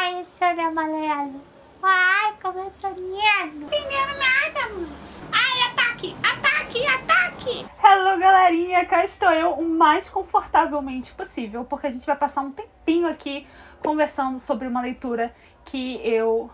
Ai, esse olho amarelo. Ai, como eu sou lindo. Não entendendo nada, mano. Ai, ataque, ataque, ataque. Hello, galerinha. Cá estou eu o mais confortavelmente possível, porque a gente vai passar um tempinho aqui conversando sobre uma leitura que eu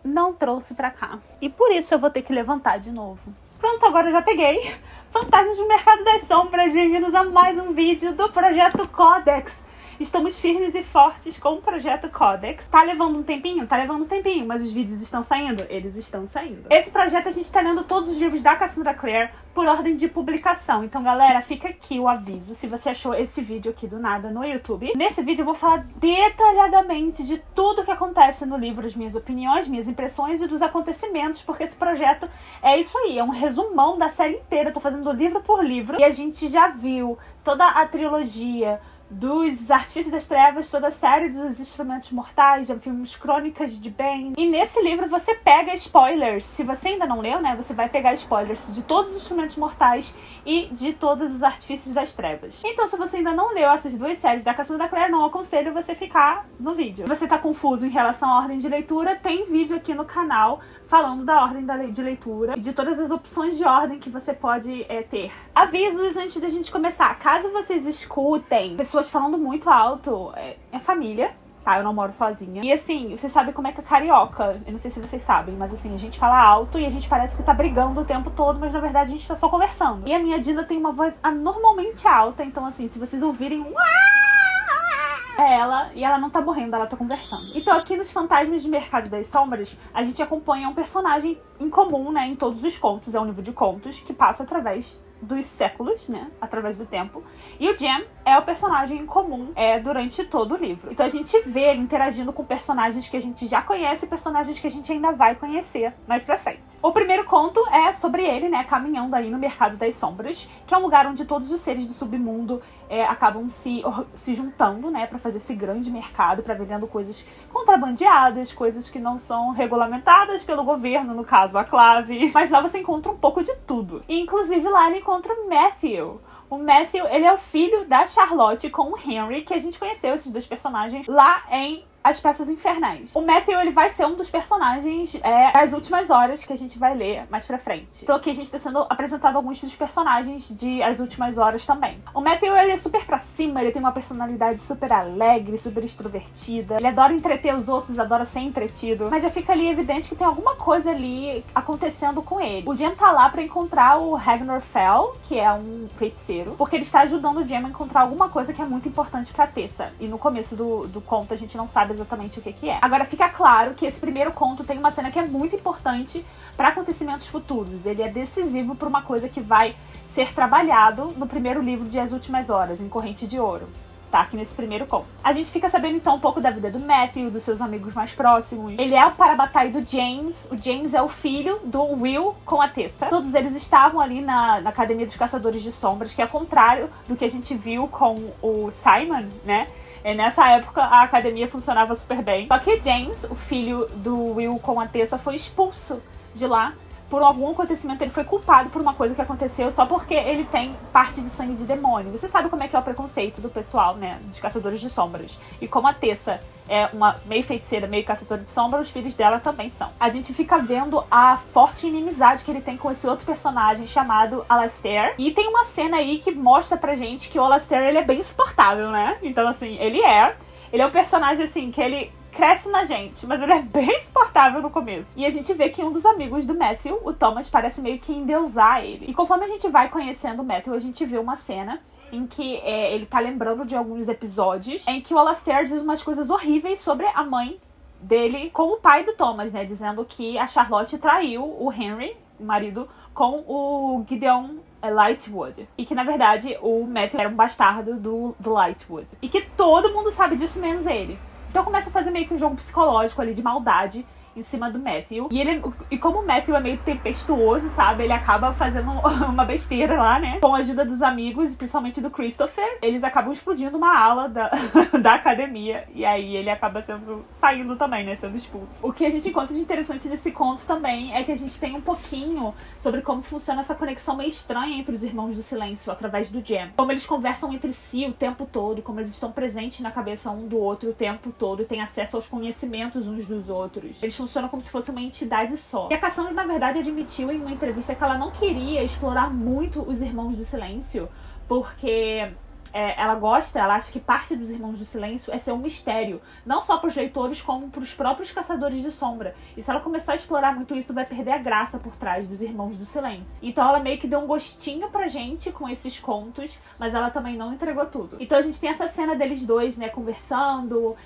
não trouxe pra cá. E por isso eu vou ter que levantar de novo. Pronto, agora eu já peguei. Fantasmas do Mercado das Sombras. Bem-vindos a mais um vídeo do Projeto Codex. Estamos firmes e fortes com o Projeto Codex. Tá levando um tempinho? Tá levando um tempinho, mas os vídeos estão saindo? Eles estão saindo. Esse projeto a gente tá lendo todos os livros da Cassandra Clare por ordem de publicação. Então, galera, fica aqui o aviso. Se você achou esse vídeo aqui do nada no YouTube, nesse vídeo eu vou falar detalhadamente de tudo que acontece no livro, as minhas opiniões, minhas impressões e dos acontecimentos, porque esse projeto é isso aí, é um resumão da série inteira. Eu tô fazendo livro por livro e a gente já viu toda a trilogia dos Artifícios das Trevas, toda a série dos Instrumentos Mortais, já vimos Crônicas de Bane. E nesse livro você pega spoilers. Se você ainda não leu, né, você vai pegar spoilers de todos os Instrumentos Mortais e de todos os Artifícios das Trevas. Então, se você ainda não leu essas duas séries da Cassandra Clare, não aconselho você ficar no vídeo. Se você tá confuso em relação à ordem de leitura, tem vídeo aqui no canal falando da ordem de leitura e de todas as opções de ordem que você pode ter. Avisos antes da gente começar. Caso vocês escutem pessoas falando muito alto, é família, tá? Eu não moro sozinha. E assim, vocês sabem como é que é carioca. Eu não sei se vocês sabem, mas assim, a gente fala alto e a gente parece que tá brigando o tempo todo, mas na verdade a gente tá só conversando. E a minha Dina tem uma voz anormalmente alta, então assim, se vocês ouvirem é ela, e ela não tá morrendo, ela tá conversando. Então aqui nos Fantasmas de Mercado das Sombras, a gente acompanha um personagem em comum, né, em todos os contos. É um livro de contos que passa através dos séculos, né, através do tempo. E o Jem é o personagem em comum durante todo o livro. Então a gente vê ele interagindo com personagens que a gente já conhece e personagens que a gente ainda vai conhecer mais pra frente. O primeiro conto é sobre ele, né, caminhando aí no Mercado das Sombras, que é um lugar onde todos os seres do submundo acabam se juntando, né, pra fazer esse grande mercado, pra vendendo coisas contrabandeadas, coisas que não são regulamentadas pelo governo, no caso a Clave. Mas lá você encontra um pouco de tudo. E inclusive lá ele encontra o Matthew. O Matthew, ele é o filho da Charlotte com o Henry, que a gente conheceu esses dois personagens lá em As Peças Infernais. O Matthew, ele vai ser um dos personagens das últimas horas que a gente vai ler mais pra frente. Então aqui a gente tá sendo apresentado alguns dos personagens de As Últimas Horas também. O Matthew, ele é super pra cima, ele tem uma personalidade super alegre, super extrovertida. Ele adora entreter os outros, adora ser entretido. Mas já fica ali evidente que tem alguma coisa ali acontecendo com ele. O Jem tá lá pra encontrar o Ragnar Fell, que é um feiticeiro, porque ele está ajudando o Jem a encontrar alguma coisa que é muito importante pra Tessa. E no começo do conto a gente não sabe exatamente o que é. Agora fica claro que esse primeiro conto tem uma cena que é muito importante para acontecimentos futuros. Ele é decisivo para uma coisa que vai ser trabalhado no primeiro livro de As Últimas Horas, em Corrente de Ouro. Tá, aqui nesse primeiro conto. A gente fica sabendo então um pouco da vida do Matthew, dos seus amigos mais próximos. Ele é o parabatai do James. O James é o filho do Will com a Tessa. Todos eles estavam ali na Academia dos Caçadores de Sombras, que é ao contrário do que a gente viu com o Simon, né? Nessa época a academia funcionava super bem. Só que o James, o filho do Will com a Tessa, foi expulso de lá por algum acontecimento. Ele foi culpado por uma coisa que aconteceu só porque ele tem parte de sangue de demônio. Você sabe como é que é o preconceito do pessoal, né, dos Caçadores de Sombras. E como a Tessa é uma meio feiticeira, meio caçadora de sombras, os filhos dela também são. A gente fica vendo a forte inimizade que ele tem com esse outro personagem chamado Alastair. E tem uma cena aí que mostra pra gente que o Alastair, ele é bem insuportável, né? Então, assim, ele é um personagem, assim, que ele cresce na gente, mas ele é bem insuportável no começo. E a gente vê que um dos amigos do Matthew, o Thomas, parece meio que endeusar ele. E conforme a gente vai conhecendo o Matthew, a gente vê uma cena em que ele tá lembrando de alguns episódios em que o Alastair diz umas coisas horríveis sobre a mãe dele com o pai do Thomas, né? Dizendo que a Charlotte traiu o Henry, o marido, com o Gideon Lightwood. E que, na verdade, o Matthew era um bastardo do Lightwood. E que todo mundo sabe disso, menos ele. Então começa a fazer meio que um jogo psicológico ali de maldade em cima do Matthew. E como o Matthew é meio tempestuoso, sabe? Ele acaba fazendo uma besteira lá, né? Com a ajuda dos amigos, principalmente do Christopher, eles acabam explodindo uma ala da academia. E aí ele acaba saindo também, né? Sendo expulso. O que a gente encontra de interessante nesse conto também é que a gente tem um pouquinho sobre como funciona essa conexão meio estranha entre os Irmãos do Silêncio através do Jem. Como eles conversam entre si o tempo todo, como eles estão presentes na cabeça um do outro o tempo todo e têm acesso aos conhecimentos uns dos outros. Eles funcionam como se fosse uma entidade só. E a Cassandra, na verdade, admitiu em uma entrevista que ela não queria explorar muito os Irmãos do Silêncio, porque ela acha que parte dos Irmãos do Silêncio é ser um mistério, não só pros leitores, como pros próprios caçadores de sombra. E se ela começar a explorar muito isso, vai perder a graça por trás dos Irmãos do Silêncio. Então ela meio que deu um gostinho pra gente com esses contos, mas ela também não entregou tudo. Então a gente tem essa cena deles dois, né, conversando,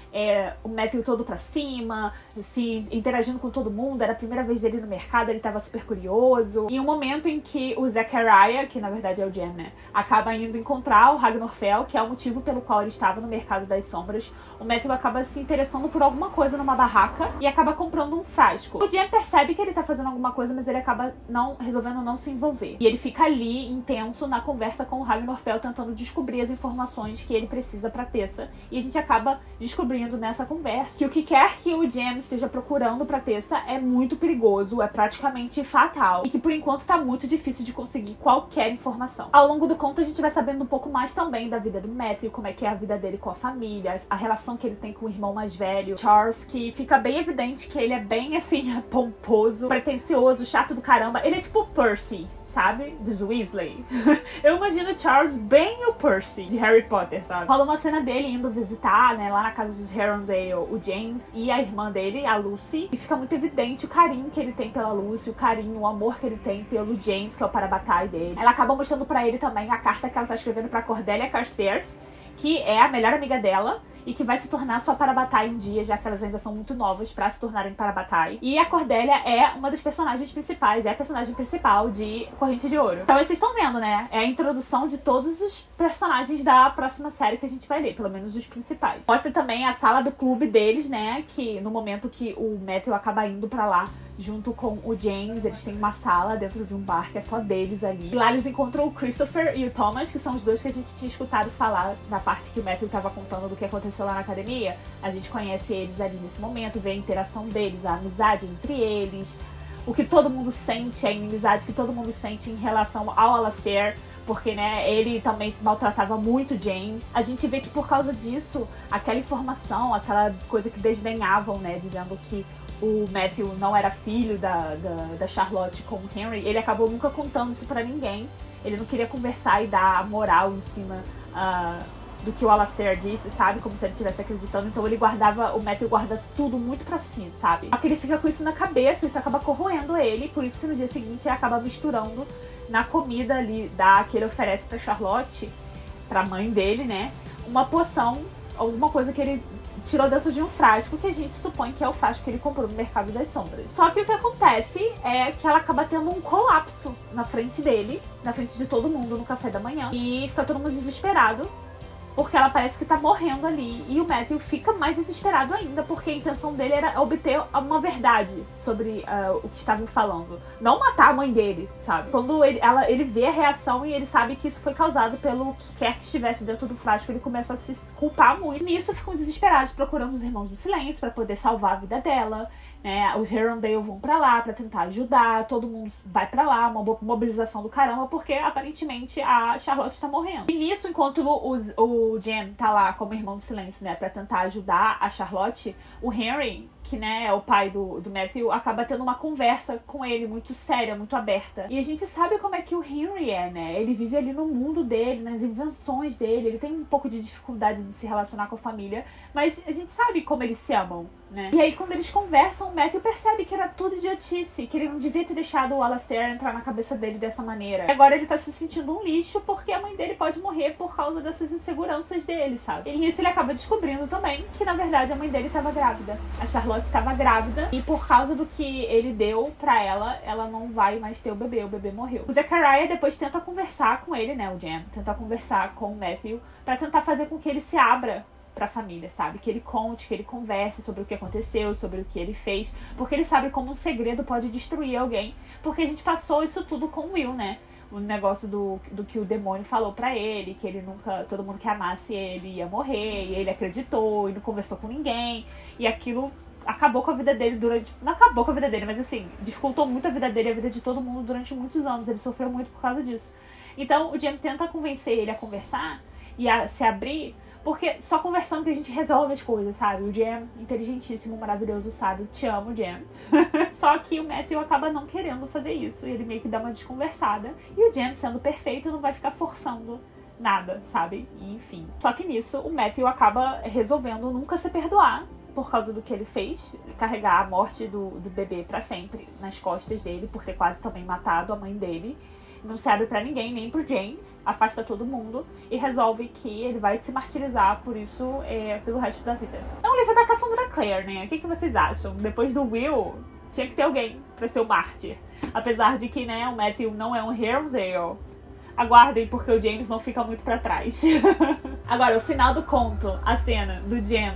o Matthew todo pra cima, se interagindo com todo mundo. Era a primeira vez dele no mercado, ele tava super curioso. E um momento em que o Zachariah, que na verdade é o Jem, né, acaba indo encontrar o Ragnar, que é o motivo pelo qual ele estava no Mercado das Sombras, o Matthew acaba se interessando por alguma coisa numa barraca e acaba comprando um frasco. O Jem percebe que ele tá fazendo alguma coisa, mas ele acaba resolvendo não se envolver. E ele fica ali, intenso, na conversa com o Ragnar, tentando descobrir as informações que ele precisa pra Tessa. E a gente acaba descobrindo nessa conversa que o que quer que o Jem esteja procurando pra Tessa é muito perigoso, é praticamente fatal, e que por enquanto tá muito difícil de conseguir qualquer informação. Ao longo do conto a gente vai sabendo um pouco mais também da vida do Matthew, como é que é a vida dele com a família, a relação que ele tem com o irmão mais velho, Charles, que fica bem evidente que ele é bem, assim, pomposo, pretencioso, chato do caramba. Ele é tipo o Percy, sabe? Dos Weasley. Eu imagino Charles bem o Percy, de Harry Potter, sabe? Rola uma cena dele indo visitar, né, lá na casa dos Herondale, o James e a irmã dele, a Lucy, e fica muito evidente o carinho que ele tem pela Lucy, o carinho, o amor que ele tem pelo James, que é o parabatai dele. Ela acaba mostrando pra ele também a carta que ela tá escrevendo pra Cordelia Carstairs, que é a melhor amiga dela e que vai se tornar sua parabatai um dia, já que elas ainda são muito novas pra se tornarem parabatai. E a Cordelia é uma das personagens principais, é a personagem principal de Corrente de Ouro. Então vocês estão vendo, né? É a introdução de todos os personagens da próxima série que a gente vai ler, pelo menos os principais. Mostra também a sala do clube deles, né? Que no momento que o Matthew acaba indo pra lá, junto com o James, eles têm uma sala dentro de um bar que é só deles ali. E lá eles encontram o Christopher e o Thomas, que são os dois que a gente tinha escutado falar na parte que o Matthew tava contando do que aconteceu lá na academia. A gente conhece eles ali nesse momento, vê a interação deles, a amizade entre eles, o que todo mundo sente, a inimizade que todo mundo sente em relação ao Alastair, porque, né, ele também maltratava muito James. A gente vê que por causa disso, aquela informação, aquela coisa que desdenhavam, né, dizendo que o Matthew não era filho da Charlotte com o Henry, ele acabou nunca contando isso pra ninguém. Ele não queria conversar e dar moral em cima do que o Alastair disse, sabe? Como se ele estivesse acreditando. Então o Matthew guarda tudo muito pra si, sabe? Só que ele fica com isso na cabeça, isso acaba corroendo ele, por isso que no dia seguinte ele acaba misturando na comida ali que ele oferece pra Charlotte, pra mãe dele, né? Uma poção, alguma coisa que ele tirou dentro de um frasco, que a gente supõe que é o frasco que ele comprou no Mercado das Sombras. Só que o que acontece é que ela acaba tendo um colapso na frente dele, na frente de todo mundo no café da manhã, e fica todo mundo desesperado, porque ela parece que tá morrendo ali. E o Matthew fica mais desesperado ainda, porque a intenção dele era obter uma verdade sobre o que estavam falando. Não matar a mãe dele, sabe? Quando ele vê a reação e ele sabe que isso foi causado pelo que quer que estivesse dentro do frasco, ele começa a se culpar muito. E nisso ficam desesperados, procurando os Irmãos do Silêncio pra poder salvar a vida dela. Né? Os Herondale vão pra lá pra tentar ajudar, todo mundo vai pra lá, uma mobilização do caramba, porque aparentemente a Charlotte tá morrendo. E nisso, enquanto o Jem tá lá como Irmão do Silêncio, né, pra tentar ajudar a Charlotte, o Henry, que, né, é o pai do Matthew, acaba tendo uma conversa com ele muito séria, muito aberta. E a gente sabe como é que o Henry é, né? Ele vive ali no mundo dele, nas invenções dele, ele tem um pouco de dificuldade de se relacionar com a família, mas a gente sabe como eles se amam, né? E aí, quando eles conversam, o Matthew percebe que era tudo idiotice, que ele não devia ter deixado o Alastair entrar na cabeça dele dessa maneira. E agora ele tá se sentindo um lixo porque a mãe dele pode morrer por causa dessas inseguranças dele, sabe? E nisso ele acaba descobrindo também que, na verdade, a mãe dele tava grávida. A Charlotte estava grávida e por causa do que ele deu pra ela, ela não vai mais ter o bebê morreu. O Zachariah depois tenta conversar com ele, né, o Jem, tenta conversar com o Matthew pra tentar fazer com que ele se abra pra família, sabe? Que ele conte, que ele converse sobre o que aconteceu, sobre o que ele fez, porque ele sabe como um segredo pode destruir alguém, porque a gente passou isso tudo com o Will, né? O negócio do que o demônio falou pra ele, que ele nunca, todo mundo que amasse ele ia morrer, e ele acreditou e não conversou com ninguém, e aquilo acabou com a vida dele durante... Não acabou com a vida dele, mas assim, dificultou muito a vida dele e a vida de todo mundo durante muitos anos. Ele sofreu muito por causa disso. Então o Jem tenta convencer ele a conversar e a se abrir, porque só conversando que a gente resolve as coisas, sabe? O Jem, inteligentíssimo, maravilhoso, sábio, te amo, Jem. Só que o Matthew acaba não querendo fazer isso, e ele meio que dá uma desconversada. E o Jem, sendo perfeito, não vai ficar forçando nada, sabe? E, enfim. Só que nisso, o Matthew acaba resolvendo nunca se perdoar por causa do que ele fez, carregar a morte do bebê pra sempre nas costas dele, por ter quase também matado a mãe dele. Não se abre pra ninguém, nem pro James, afasta todo mundo e resolve que ele vai se martirizar por isso pelo resto da vida. É um livro da Cassandra Clare, né? O que vocês acham? Depois do Will, tinha que ter alguém pra ser o mártir. Apesar de que, né, o Matthew não é um Herondale. Aguardem, porque o James não fica muito pra trás. Agora, o final do conto, a cena do Jem,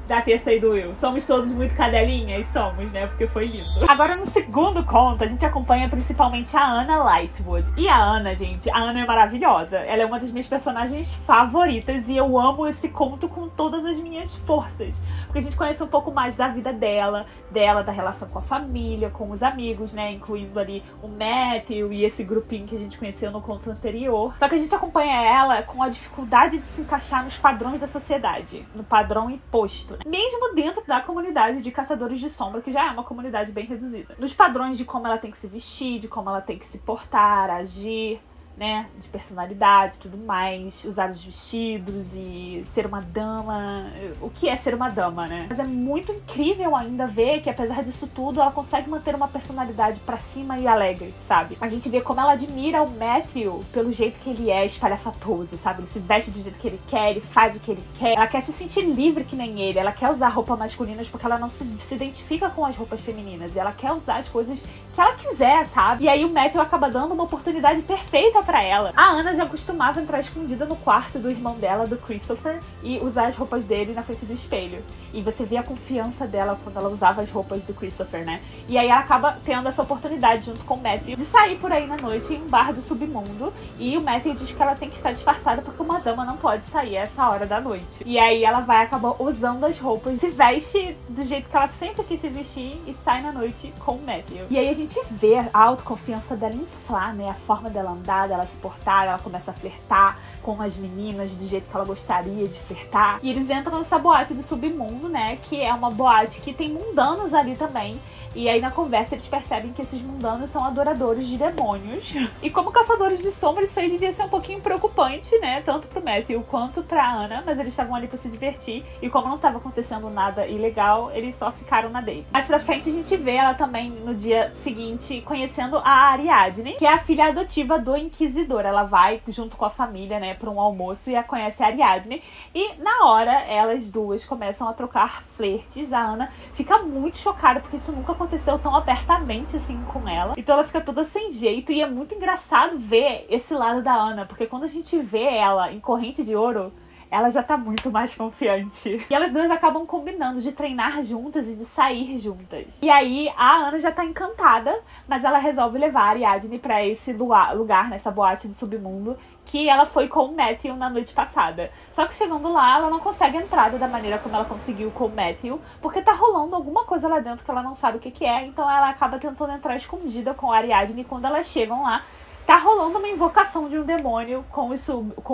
da Tessa e do Will. Somos todos muito cadelinhas? Somos, né? Porque foi lindo. Agora, no segundo conto, a gente acompanha principalmente a Anna Lightwood. E a Anna, gente, a Anna é maravilhosa. Ela é uma das minhas personagens favoritas e eu amo esse conto com todas as minhas forças. Porque a gente conhece um pouco mais da vida dela, da relação com a família, com os amigos, né? Incluindo ali o Matthew e esse grupinho que a gente conheceu no conto anterior. Só que a gente acompanha ela com a dificuldade de se encaixar nos padrões da sociedade, no padrão imposto. Mesmo dentro da comunidade de Caçadores de Sombra, que já é uma comunidade bem reduzida. Nos padrões de como ela tem que se vestir, de como ela tem que se portar, agir, né, de personalidade e tudo mais, usar os vestidos e ser uma dama, o que é ser uma dama, né? Mas é muito incrível ainda ver que, apesar disso tudo, ela consegue manter uma personalidade pra cima e alegre, sabe? A gente vê como ela admira o Matthew pelo jeito que ele é espalhafatoso, sabe? Ele se veste do jeito que ele quer, ele faz o que ele quer, ela quer se sentir livre que nem ele, ela quer usar roupas masculinas porque ela não se identifica com as roupas femininas, e ela quer usar as coisas que ela quiser, sabe? E aí o Matthew acaba dando uma oportunidade perfeita pra ela. A Anna já costumava entrar escondida no quarto do irmão dela, do Christopher, e usar as roupas dele na frente do espelho. E você vê a confiança dela quando ela usava as roupas do Christopher, né? E aí ela acaba tendo essa oportunidade, junto com o Matthew, de sair por aí na noite em um bar do submundo. E o Matthew diz que ela tem que estar disfarçada porque uma dama não pode sair a essa hora da noite. E aí ela vai acabar usando as roupas, se veste do jeito que ela sempre quis se vestir e sai na noite com o Matthew. E aí a gente vê a autoconfiança dela inflar, né? A forma dela andar, dela se portar, ela começa a flertar com as meninas do jeito que ela gostaria de flertar. E eles entram nessa boate do submundo, né? Que é uma boate que tem mundanos ali também. E aí na conversa eles percebem que esses mundanos são adoradores de demônios. E como Caçadores de Sombra, isso aí devia ser um pouquinho preocupante, né? Tanto pro Matthew quanto pra Anna. Mas eles estavam ali pra se divertir. E como não estava acontecendo nada ilegal, eles só ficaram na dele. Mais pra frente a gente vê ela também no dia seguinte conhecendo a Ariadne, que é a filha adotiva do Inquisidor. Ela vai junto com a família, né, pra um almoço e a conhece a Ariadne. E na hora, elas duas começam a trocar flertes. A Anna fica muito chocada porque isso nunca aconteceu tão abertamente assim com ela. Então ela fica toda sem jeito e é muito engraçado ver esse lado da Anna, porque quando a gente vê ela em Corrente de Ouro, ela já tá muito mais confiante. E elas duas acabam combinando de treinar juntas e de sair juntas. E aí a Anna já tá encantada, mas ela resolve levar a Ariadne pra esse lugar, nessa boate do submundo, que ela foi com o Matthew na noite passada. Só que chegando lá, ela não consegue a entrada da maneira como ela conseguiu com o Matthew, porque tá rolando alguma coisa lá dentro que ela não sabe o que é, então ela acaba tentando entrar escondida com a Ariadne. E quando elas chegam lá, tá rolando uma invocação de um demônio com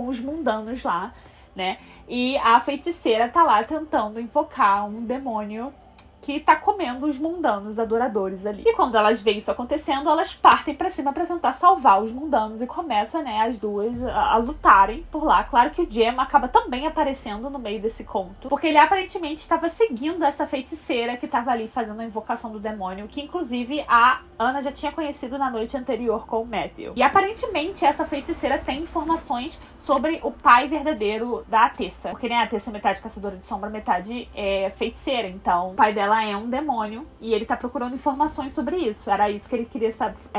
os mundanos lá, né? E a feiticeira tá lá tentando invocar um demônio que tá comendo os mundanos adoradores ali. E quando elas veem isso acontecendo, elas partem pra cima pra tentar salvar os mundanos e começa, né, as duas a lutarem por lá. Claro que o Jem acaba também aparecendo no meio desse conto, porque ele aparentemente estava seguindo essa feiticeira que estava ali fazendo a invocação do demônio, que inclusive a Anna já tinha conhecido na noite anterior com o Matthew. E aparentemente essa feiticeira tem informações sobre o pai verdadeiro da Tessa, porque, né, a Tessa é metade caçadora de sombra, metade é feiticeira, então o pai dela ela é um demônio e ele tá procurando informações sobre isso. Era isso que ele queria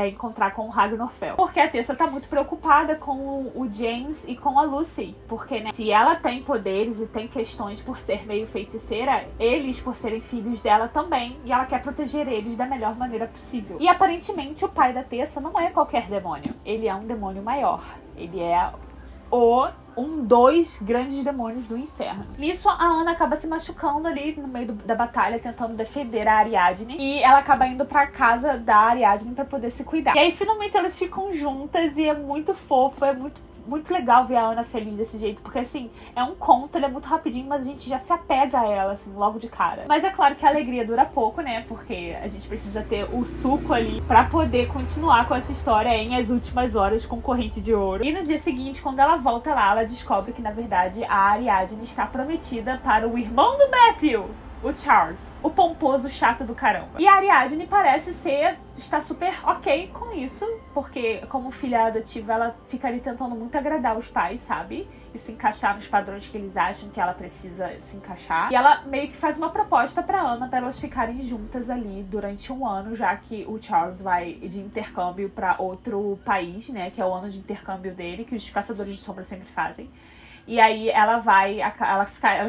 encontrar com o Ragnarfell. Porque a Tessa tá muito preocupada com o James e com a Lucy. Porque, né, se ela tem poderes e tem questões por ser meio feiticeira, eles, por serem filhos dela também, e ela quer proteger eles da melhor maneira possível. E aparentemente o pai da Tessa não é qualquer demônio. Ele é um demônio maior. Ele é dois grandes demônios do inferno. Nisso, a Anna acaba se machucando ali no meio da batalha, tentando defender a Ariadne. E ela acaba indo pra casa da Ariadne pra poder se cuidar. E aí, finalmente, elas ficam juntas e é muito fofo, é muito legal ver a Anna feliz desse jeito, porque assim, é um conto, ele é muito rapidinho, mas a gente já se apega a ela, assim, logo de cara. Mas é claro que a alegria dura pouco, né, porque a gente precisa ter o suco ali pra poder continuar com essa história em As Últimas Horas com Corrente de Ouro. E no dia seguinte, quando ela volta lá, ela descobre que, na verdade, a Ariadne está prometida para o irmão do Matthew, o Charles, o pomposo chato do caramba. E a Ariadne parece estar super ok com isso, porque como filha adotiva ela fica ali tentando muito agradar os pais, sabe? E se encaixar nos padrões que eles acham que ela precisa se encaixar. E ela meio que faz uma proposta pra Anna pra elas ficarem juntas ali durante um ano, já que o Charles vai de intercâmbio pra outro país, né? Que é o ano de intercâmbio dele, que os Caçadores de Sombras sempre fazem. E aí elas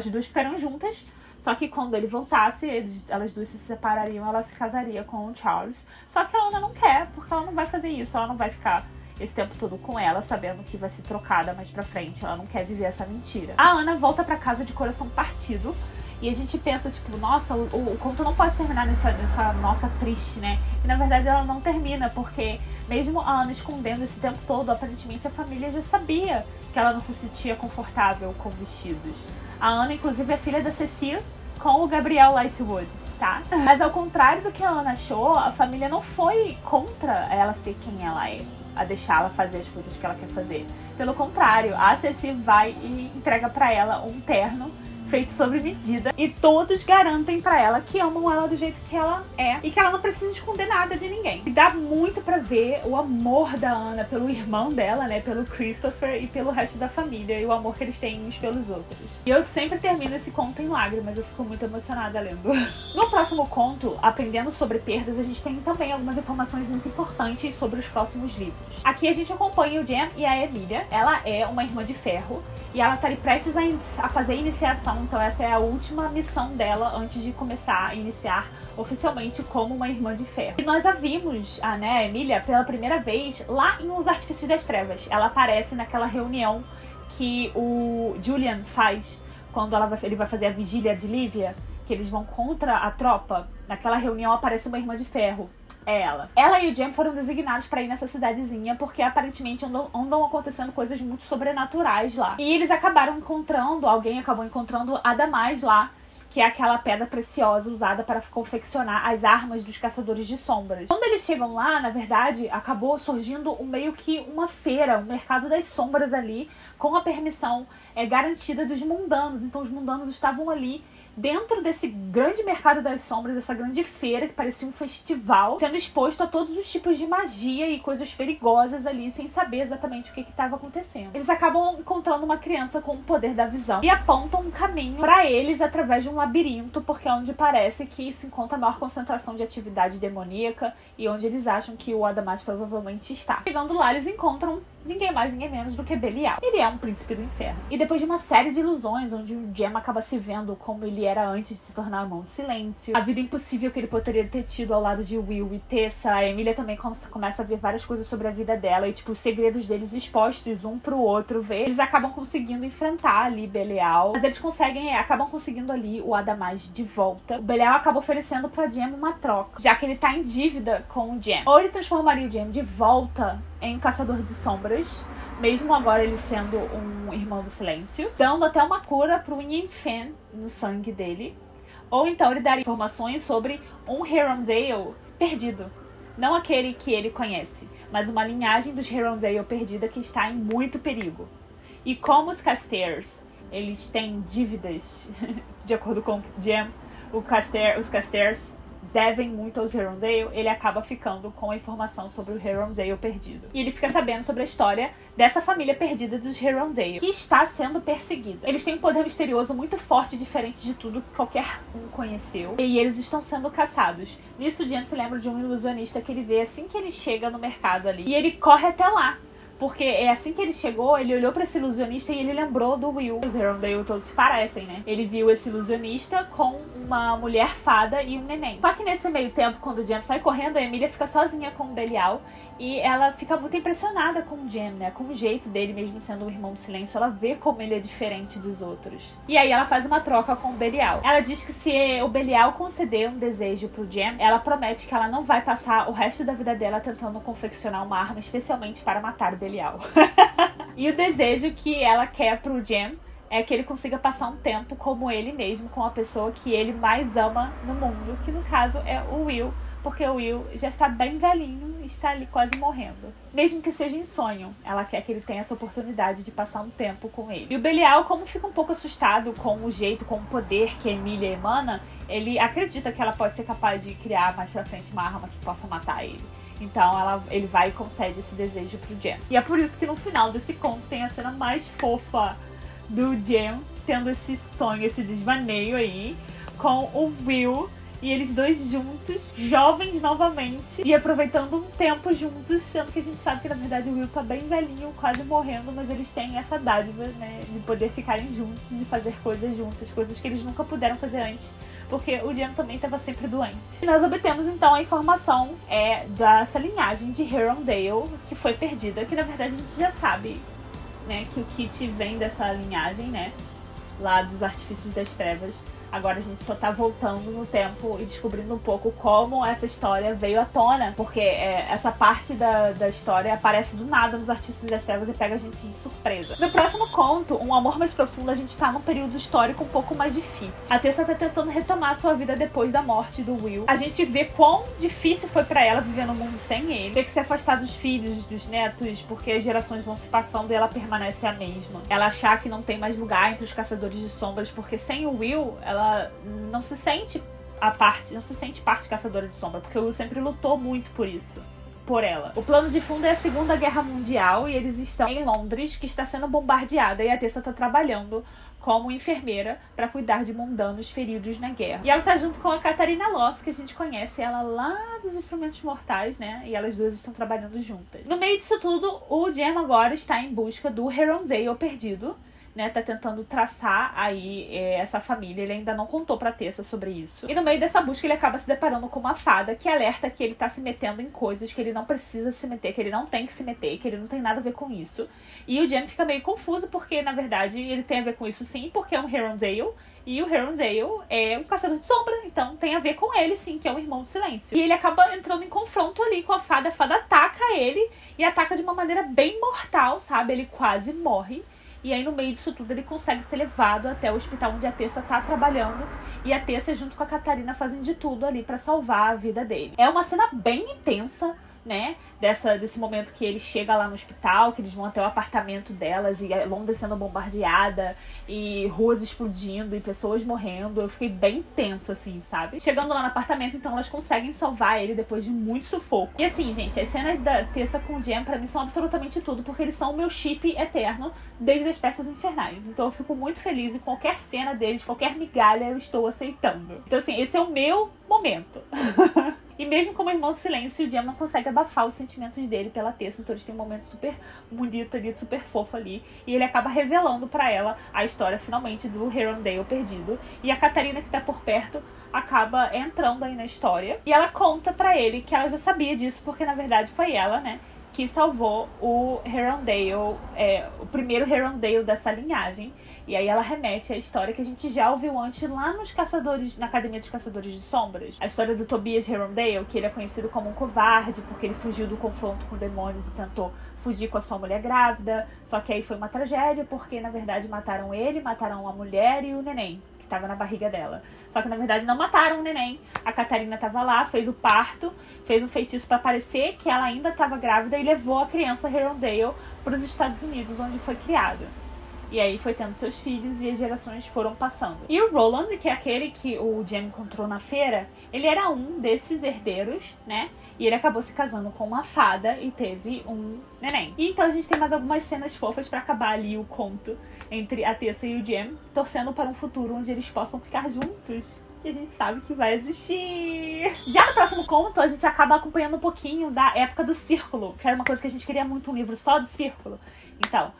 duas ficaram juntas. Só que quando ele voltasse, elas duas se separariam, ela se casaria com o Charles. Só que a Anna não quer, porque ela não vai fazer isso. Ela não vai ficar esse tempo todo com ela, sabendo que vai ser trocada mais pra frente. Ela não quer viver essa mentira. A Anna volta pra casa de coração partido. E a gente pensa, tipo, nossa, o conto não pode terminar nessa nota triste, né? E na verdade ela não termina, porque mesmo a Anna escondendo esse tempo todo, aparentemente a família já sabia que ela não se sentia confortável com vestidos. A Anna, inclusive, é filha da Cecile com o Gabriel Lightwood, tá? Mas ao contrário do que a Anna achou, a família não foi contra ela ser quem ela é, a deixá-la fazer as coisas que ela quer fazer. Pelo contrário, a Cecile vai e entrega pra ela um terno feito sob medida, e todos garantem pra ela que amam ela do jeito que ela é e que ela não precisa esconder nada de ninguém. E dá muito pra ver o amor da Anna pelo irmão dela, né, pelo Christopher e pelo resto da família, e o amor que eles têm uns pelos outros. E eu sempre termino esse conto em lágrimas, eu fico muito emocionada lendo. No próximo conto, Aprendendo sobre Perdas, a gente tem também algumas informações muito importantes sobre os próximos livros. Aqui a gente acompanha o Jem e a Emilia. Ela é uma irmã de ferro e ela tá ali prestes a fazer a iniciação, então essa é a última missão dela antes de começar a iniciar oficialmente como uma irmã de ferro. E nós a vimos, a Emilia, pela primeira vez lá em Os Artifícios das Trevas. Ela aparece naquela reunião que o Julian faz quando ele vai fazer a vigília de Lívia, que eles vão contra a tropa. Naquela reunião aparece uma irmã de ferro. É ela. Ela e o Jem foram designados pra ir nessa cidadezinha porque aparentemente andam acontecendo coisas muito sobrenaturais lá. E eles alguém acabou encontrando a Damás lá, que é aquela pedra preciosa usada para confeccionar as armas dos Caçadores de Sombras. Quando eles chegam lá, na verdade, acabou surgindo meio que uma feira, um mercado das sombras ali, com a permissão garantida dos mundanos. Então os mundanos estavam ali dentro desse grande mercado das sombras, dessa grande feira que parecia um festival, sendo exposto a todos os tipos de magia e coisas perigosas ali, sem saber exatamente o que estava acontecendo. Eles acabam encontrando uma criança com o poder da visão e apontam um caminho para eles através de um labirinto, porque é onde parece que se encontra a maior concentração de atividade demoníaca e onde eles acham que o Adamas provavelmente está. Chegando lá, eles encontram ninguém mais, ninguém menos do que Belial. Ele é um príncipe do inferno. E depois de uma série de ilusões, onde o Jem acaba se vendo como ele era antes de se tornar a Mão do Silêncio, a vida impossível que ele poderia ter tido ao lado de Will e Tessa, a Emilia também começa a ver várias coisas sobre a vida dela e, tipo, os segredos deles expostos um pro outro ver. Eles acabam conseguindo enfrentar ali Belial, mas eles acabam conseguindo ali o Adamas de volta. O Belial acaba oferecendo pra Jem uma troca, já que ele tá em dívida com o Jem. Ou ele transformaria o Jem de volta em um caçador de sombras, mesmo agora ele sendo um irmão do silêncio, dando até uma cura pro Yin Fen no sangue dele. Ou então ele daria informações sobre um Herondale perdido. Não aquele que ele conhece, mas uma linhagem dos Herondale perdida que está em muito perigo. E como os Casters, eles têm dívidas, de acordo com Jem, os Casters devem muito aos Herondale, ele acaba ficando com a informação sobre o Herondale perdido. E ele fica sabendo sobre a história dessa família perdida dos Herondale, que está sendo perseguida. Eles têm um poder misterioso muito forte, diferente de tudo que qualquer um conheceu. E eles estão sendo caçados. Nisso, o James se lembra de um ilusionista que ele vê assim que ele chega no mercado ali. E ele corre até lá. Porque é assim que ele chegou, ele olhou pra esse ilusionista e ele lembrou do Will. Os Herondale todos se parecem, né? Ele viu esse ilusionista com uma mulher fada e um neném. Só que nesse meio tempo, quando o James sai correndo, a Emilia fica sozinha com o Belial. E ela fica muito impressionada com o James, né? Com o jeito dele, mesmo sendo um irmão do silêncio. Ela vê como ele é diferente dos outros. E aí ela faz uma troca com o Belial. Ela diz que se o Belial conceder um desejo pro James, ela promete que ela não vai passar o resto da vida dela tentando confeccionar uma arma especialmente para matar o Belial. E o desejo que ela quer pro James é que ele consiga passar um tempo como ele mesmo, com a pessoa que ele mais ama no mundo, que no caso é o Will, porque o Will já está bem velhinho e está ali quase morrendo. Mesmo que seja em sonho, ela quer que ele tenha essa oportunidade de passar um tempo com ele. E o Belial, como fica um pouco assustado com o jeito, com o poder que a Emilia emana, ele acredita que ela pode ser capaz de criar mais pra frente uma arma que possa matar ele. Então ele vai e concede esse desejo pro Jem. E é por isso que no final desse conto tem a cena mais fofa do Jem tendo esse sonho, esse desvaneio aí, com o Will e eles dois juntos, jovens novamente, e aproveitando um tempo juntos, sendo que a gente sabe que na verdade o Will tá bem velhinho, quase morrendo, mas eles têm essa dádiva, né, de poder ficarem juntos, de fazer coisas juntas, coisas que eles nunca puderam fazer antes, porque o Jem também estava sempre doente. E nós obtemos então a informação dessa linhagem de Herondale que foi perdida, que na verdade a gente já sabe, né, que o Kit vem dessa linhagem, né, lá dos Artifícios das Trevas. Agora a gente só tá voltando no tempo e descobrindo um pouco como essa história veio à tona. Porque essa parte da história aparece do nada nos Artifícios das Trevas e pega a gente de surpresa. No próximo conto, Um Amor Mais Profundo, a gente tá num período histórico um pouco mais difícil. A Tessa tá tentando retomar a sua vida depois da morte do Will. A gente vê quão difícil foi pra ela viver no mundo sem ele. Ter que se afastar dos filhos, dos netos, porque as gerações vão se passando e ela permanece a mesma. Ela achar que não tem mais lugar entre os caçadores de sombras, porque sem o Will, ela não se sente parte caçadora de sombra, porque o Will sempre lutou muito por isso, por ela. O plano de fundo é a Segunda Guerra Mundial e eles estão em Londres, que está sendo bombardeada, e a Tessa tá trabalhando como enfermeira para cuidar de mundanos feridos na guerra. E ela tá junto com a Catarina Loss, que a gente conhece ela lá dos Instrumentos Mortais, né? E elas duas estão trabalhando juntas. No meio disso tudo, o Jem agora está em busca do Herondale perdido, né, tá tentando traçar aí essa família. Ele ainda não contou pra Tessa sobre isso. E no meio dessa busca ele acaba se deparando com uma fada que alerta que ele tá se metendo em coisas que ele não precisa se meter, que ele não tem que se meter, que ele não tem nada a ver com isso. E o Jem fica meio confuso porque, na verdade, ele tem a ver com isso sim, porque é um Herondale. E o Herondale é um caçador de sombra, então tem a ver com ele sim, que é o irmão do silêncio. E ele acaba entrando em confronto ali com a fada ataca ele e ataca de uma maneira bem mortal, sabe? Ele quase morre. E aí, no meio disso tudo, ele consegue ser levado até o hospital onde a Tessa tá trabalhando. E a Tessa, junto com a Catarina, fazem de tudo ali pra salvar a vida dele. É uma cena bem intensa, né? Desse momento que ele chega lá no hospital, que eles vão até o apartamento delas e Londres sendo bombardeada e ruas explodindo e pessoas morrendo. Eu fiquei bem tensa, assim, sabe? Chegando lá no apartamento, então, elas conseguem salvar ele depois de muito sufoco. E assim, gente, as cenas da Tessa com o Jem pra mim são absolutamente tudo, porque eles são o meu chip eterno desde as Peças Infernais. Então eu fico muito feliz e qualquer cena deles, qualquer migalha eu estou aceitando. Então assim, esse é o meu momento. E mesmo como irmão do silêncio, o Jem não consegue abafar os sentimentos dele pela Tessa, então eles têm um momento super bonito ali, super fofo ali, e ele acaba revelando pra ela a história finalmente do Herondale perdido, e a Catarina, que tá por perto, acaba entrando aí na história, e ela conta pra ele que ela já sabia disso, porque na verdade foi ela, né, que salvou o Herondale, o primeiro Herondale dessa linhagem. E aí ela remete à história que a gente já ouviu antes lá na Academia dos Caçadores de Sombras. A história do Tobias Herondale, que ele é conhecido como um covarde, porque ele fugiu do confronto com demônios e tentou fugir com a sua mulher grávida. Só que aí foi uma tragédia, porque na verdade mataram ele, mataram a mulher e o neném, que estava na barriga dela. Só que na verdade não mataram o neném. A Catarina estava lá, fez o parto, fez um feitiço para parecer que ela ainda estava grávida e levou a criança Herondale para os Estados Unidos, onde foi criada. E aí foi tendo seus filhos e as gerações foram passando. E o Roland, que é aquele que o Jem encontrou na feira, ele era um desses herdeiros, né? E ele acabou se casando com uma fada e teve um neném. E então a gente tem mais algumas cenas fofas pra acabar ali o conto entre a Tessa e o Jem, torcendo para um futuro onde eles possam ficar juntos, que a gente sabe que vai existir. Já no próximo conto, a gente acaba acompanhando um pouquinho da época do Círculo, que era uma coisa que a gente queria muito, um livro só do Círculo. Então,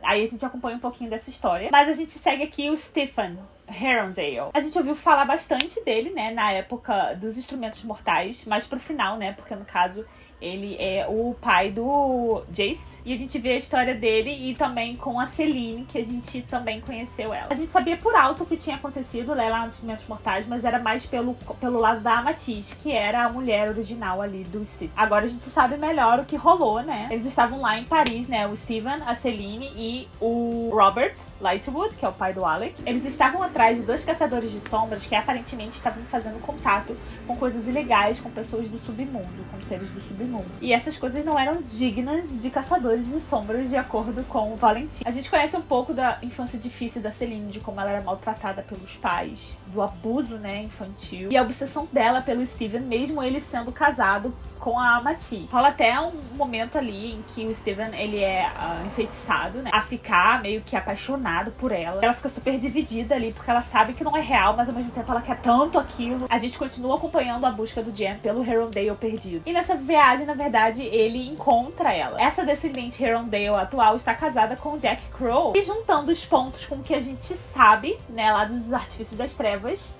aí a gente acompanha um pouquinho dessa história. Mas a gente segue aqui o Stephen Herondale. A gente ouviu falar bastante dele, né, na época dos Instrumentos Mortais, mas pro final, né, porque no caso ele é o pai do Jace. E a gente vê a história dele e também com a Celine, que a gente também conheceu ela. A gente sabia por alto o que tinha acontecido, né, lá nos Instrumentos Mortais, mas era mais pelo lado da Amatisse, que era a mulher original ali do Steve. Agora a gente sabe melhor o que rolou, né? Eles estavam lá em Paris, né, o Steven, a Celine e o Robert Lightwood, que é o pai do Alec. Eles estavam atrás de 2 caçadores de sombras que aparentemente estavam fazendo contato com coisas ilegais, com pessoas do submundo, com seres do submundo. E essas coisas não eram dignas de caçadores de sombras, de acordo com o Valentim. A gente conhece um pouco da infância difícil da Celine, de como ela era maltratada pelos pais, do abuso, né, infantil, e a obsessão dela pelo Steven, mesmo ele sendo casado com a Amatisse. Rola até um momento ali em que o Steven, ele é enfeitiçado, né, a ficar meio que apaixonado por ela. Ela fica super dividida ali, porque ela sabe que não é real, mas ao mesmo tempo ela quer tanto aquilo. A gente continua acompanhando a busca do Jem pelo Herondale perdido. E nessa viagem, na verdade, ele encontra ela. Essa descendente Herondale atual está casada com o Jack Crow. E juntando os pontos com o que a gente sabe, né, lá dos Artifícios das Trevas,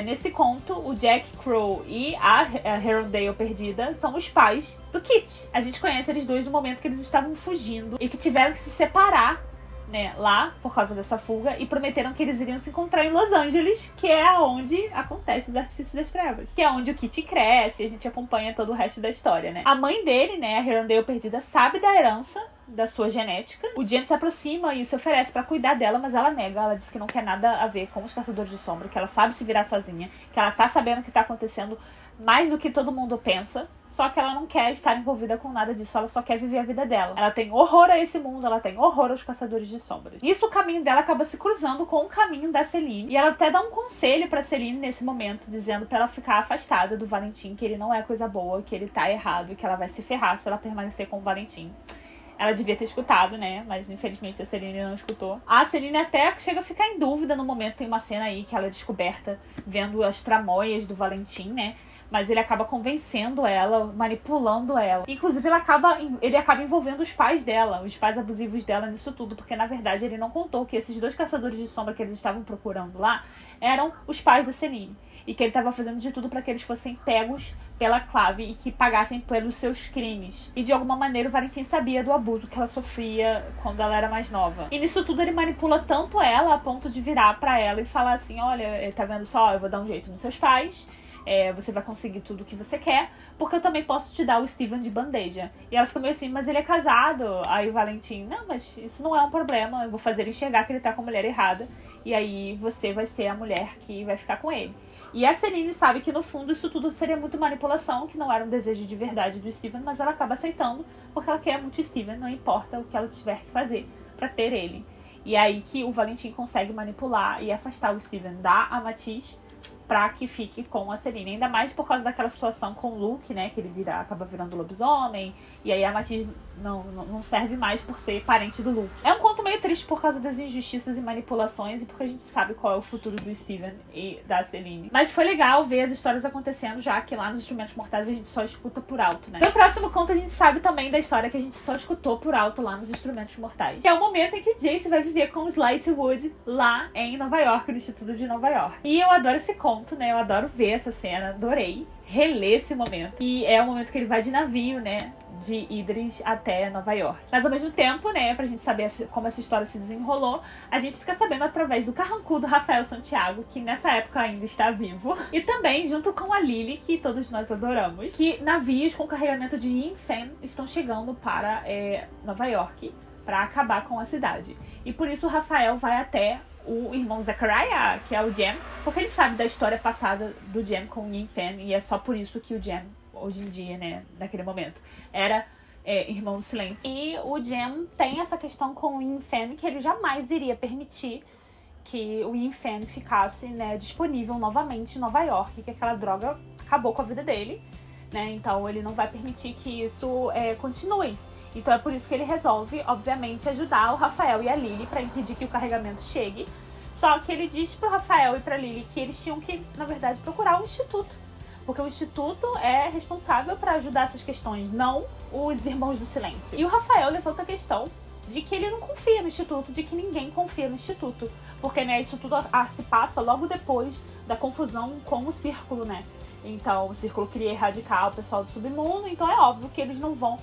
nesse conto, o Jack Crow e a Herondale perdida são os pais do Kit. A gente conhece eles dois no momento que eles estavam fugindo e que tiveram que se separar, né, lá por causa dessa fuga, e prometeram que eles iriam se encontrar em Los Angeles, que é onde acontece os Artifícios das Trevas, que é onde o Kit cresce e a gente acompanha todo o resto da história, né. A mãe dele, né, a Herondale perdida, sabe da herança da sua genética. O James se aproxima e se oferece pra cuidar dela, mas ela nega. Ela diz que não quer nada a ver com os Caçadores de Sombra, que ela sabe se virar sozinha, que ela tá sabendo o que tá acontecendo mais do que todo mundo pensa, só que ela não quer estar envolvida com nada disso, ela só quer viver a vida dela. Ela tem horror a esse mundo, ela tem horror aos Caçadores de Sombras. Isso, o caminho dela acaba se cruzando com o caminho da Celine, e ela até dá um conselho pra Celine nesse momento, dizendo pra ela ficar afastada do Valentim, que ele não é coisa boa, que ele tá errado, e que ela vai se ferrar se ela permanecer com o Valentim. Ela devia ter escutado, né? Mas infelizmente a Celine não escutou. A Celine até chega a ficar em dúvida no momento. Tem uma cena aí que ela é descoberta vendo as tramóias do Valentim, né? Mas ele acaba convencendo ela, manipulando ela. Inclusive, ele acaba envolvendo os pais dela, os pais abusivos dela nisso tudo. Porque, na verdade, ele não contou que esses 2 caçadores de sombra que eles estavam procurando lá eram os pais da Celine. E que ele estava fazendo de tudo para que eles fossem pegos pela Clave e que pagassem pelos seus crimes. E de alguma maneira o Valentim sabia do abuso que ela sofria quando ela era mais nova. E nisso tudo ele manipula tanto ela a ponto de virar pra ela e falar assim: olha, tá vendo só, eu vou dar um jeito nos seus pais, você vai conseguir tudo o que você quer, porque eu também posso te dar o Steven de bandeja. E ela fica meio assim: mas ele é casado. Aí o Valentim: não, mas isso não é um problema, eu vou fazer ele enxergar que ele tá com a mulher errada, e aí você vai ser a mulher que vai ficar com ele. E a Celine sabe que no fundo isso tudo seria muito manipulação, que não era um desejo de verdade do Steven, mas ela acaba aceitando porque ela quer muito o Steven, não importa o que ela tiver que fazer pra ter ele. E é aí que o Valentim consegue manipular e afastar o Steven da Amatisse pra que fique com a Celine. Ainda mais por causa daquela situação com o Luke, né, que ele acaba virando lobisomem, e aí a Amatisse não serve mais por ser parente do Luke. É um conto meio triste por causa das injustiças e manipulações, e porque a gente sabe qual é o futuro do Steven e da Celine. Mas foi legal ver as histórias acontecendo, já que lá nos Instrumentos Mortais a gente só escuta por alto, né. No próximo conto a gente sabe também da história que a gente só escutou por alto lá nos Instrumentos Mortais, que é o momento em que Jace vai viver com os Lightwood lá em Nova York, no Instituto de Nova York. E eu adoro esse conto, né, eu adoro ver essa cena, adorei reler esse momento. E é o momento que ele vai de navio, né, de Idris até Nova York. Mas ao mesmo tempo, né, pra gente saber como essa história se desenrolou, a gente fica sabendo através do carrancudo Rafael Santiago, que nessa época ainda está vivo, e também junto com a Lily, que todos nós adoramos, que navios com carregamento de Yin-Fan estão chegando para Nova York para acabar com a cidade. E por isso o Rafael vai até o irmão Zachariah, que é o Jem, porque ele sabe da história passada do Jem com o Yin-Fan, e é só por isso que o Jem, hoje em dia, né, naquele momento, era Irmão do Silêncio. E o Jam tem essa questão com o Yin Fen, que ele jamais iria permitir que o Yin Fen ficasse, né, disponível novamente em Nova York, que aquela droga acabou com a vida dele, né? Então ele não vai permitir que isso continue. Então é por isso que ele resolve, obviamente, ajudar o Rafael e a Lily para impedir que o carregamento chegue. Só que ele diz pro Rafael e pra Lily que eles tinham que, na verdade, procurar um instituto. Porque o instituto é responsável para ajudar essas questões, não os Irmãos do Silêncio. E o Rafael levanta a questão de que ele não confia no instituto, de que ninguém confia no instituto. Porque, né, isso tudo se passa logo depois da confusão com o Círculo, né? Então, o Círculo queria erradicar o pessoal do submundo, então é óbvio que eles não vão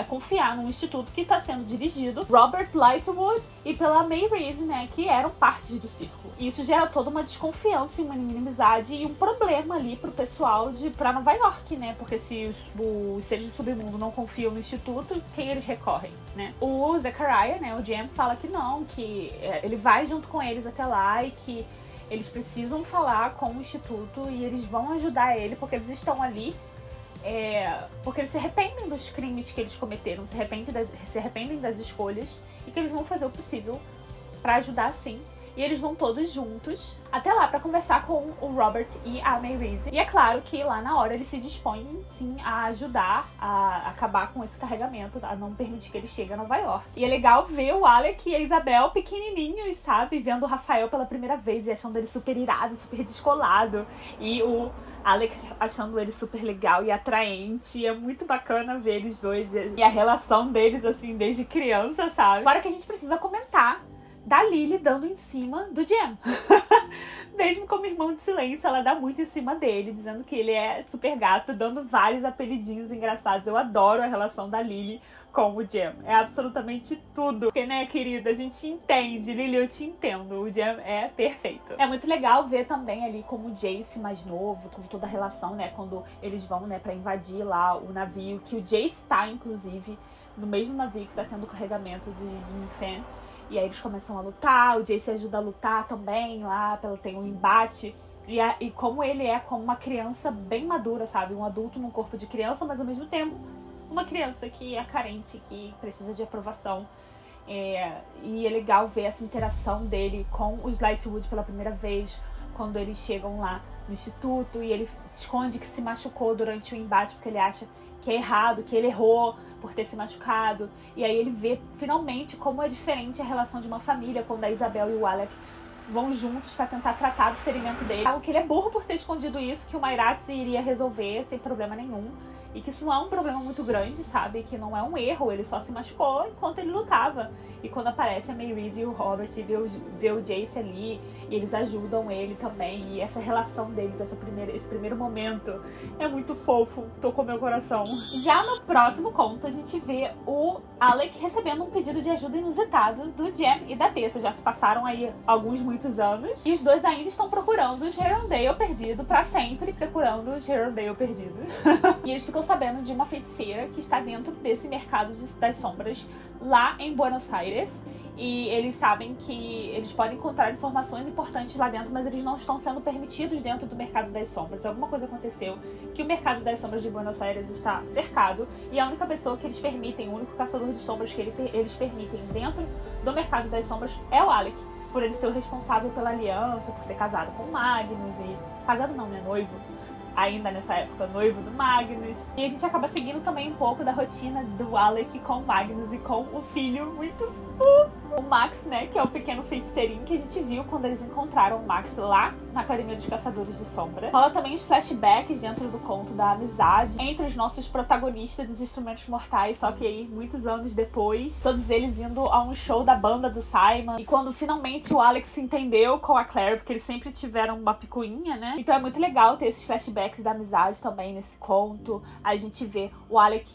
confiar num instituto que está sendo dirigido Robert Lightwood e pela May Reese, né, que eram partes do Círculo. E isso gera toda uma desconfiança e uma inimizade e um problema ali pro pessoal pra Nova York, né, porque se os seres do submundo não confiam no instituto, quem eles recorrem, né? O Zachariah, né, o Jam, fala que não, que ele vai junto com eles até lá e que eles precisam falar com o instituto e eles vão ajudar ele porque eles estão ali porque eles se arrependem dos crimes que eles cometeram, se arrependem das escolhas e que eles vão fazer o possível pra ajudar sim. E eles vão todos juntos até lá pra conversar com o Robert e a May Reese. E é claro que lá na hora eles se dispõem sim a ajudar a acabar com esse carregamento, a não permitir que ele chegue a Nova York. E é legal ver o Alec e a Isabel pequenininhos, sabe? Vendo o Rafael pela primeira vez e achando ele super irado, super descolado. E o Alec achando ele super legal e atraente. E é muito bacana ver eles dois e a relação deles, assim, desde criança, sabe? Agora que a gente precisa comentar da Lily dando em cima do Jam. Mesmo como Irmão de Silêncio, ela dá muito em cima dele, dizendo que ele é super gato, dando vários apelidinhos engraçados. Eu adoro a relação da Lily com o Jam. É absolutamente tudo. Porque, né, querida, a gente entende. Lily, eu te entendo. O Jam é perfeito. É muito legal ver também ali como o Jace mais novo, com toda a relação, né, quando eles vão, né, pra invadir lá o navio, que o Jace tá, inclusive, no mesmo navio que tá tendo o carregamento de Yin Fen. E aí eles começam a lutar, o Jace ajuda a lutar também lá, tem um embate. E como ele é como uma criança bem madura, sabe? Um adulto num corpo de criança, mas ao mesmo tempo uma criança que é carente, que precisa de aprovação. E é legal ver essa interação dele com os Lightwood pela primeira vez, quando eles chegam lá no instituto e ele esconde que se machucou durante o embate porque ele acha que é errado, que ele errou por ter se machucado. E aí ele vê finalmente como é diferente a relação de uma família quando a Isabel e o Alec vão juntos pra tentar tratar do ferimento dele. Algo que ele é burro por ter escondido isso, que o Mairatse iria resolver sem problema nenhum. E que isso não é um problema muito grande, sabe? Que não é um erro, ele só se machucou enquanto ele lutava. E quando aparece a May Reese e o Robert vê o Jace ali, e eles ajudam ele também. E essa relação deles, esse primeiro momento, é muito fofo, tocou meu coração. Já no próximo conto, a gente vê o Alec recebendo um pedido de ajuda inusitado do Jam e da Tessa. Já se passaram aí muitos anos. E os dois ainda estão procurando os Herondale perdido pra sempre, procurando os Herondale perdido. E eles ficam sabendo de uma feiticeira que está dentro desse mercado das sombras lá em Buenos Aires, e eles sabem que eles podem encontrar informações importantes lá dentro, mas eles não estão sendo permitidos dentro do mercado das sombras. Alguma coisa aconteceu que o mercado das sombras de Buenos Aires está cercado, e a única pessoa que eles permitem, o único caçador de sombras que eles permitem dentro do mercado das sombras é o Alec, por ele ser o responsável pela aliança, por ser casado com o Magnus, e casado não, né, noivo, ainda nessa época, noivo do Magnus. E a gente acaba seguindo também um pouco da rotina do Alec com o Magnus e com o filho muito fofo, o Max, né, que é o pequeno feiticeirinho que a gente viu quando eles encontraram o Max lá na Academia dos Caçadores de Sombra. Rola também os flashbacks dentro do conto da amizade entre os nossos protagonistas dos Instrumentos Mortais, só que aí, muitos anos depois, todos eles indo a um show da banda do Simon, e quando finalmente o Alex se entendeu com a Claire, porque eles sempre tiveram uma picuinha, né? Então é muito legal ter esses flashbacks da amizade também nesse conto. A gente vê o Alec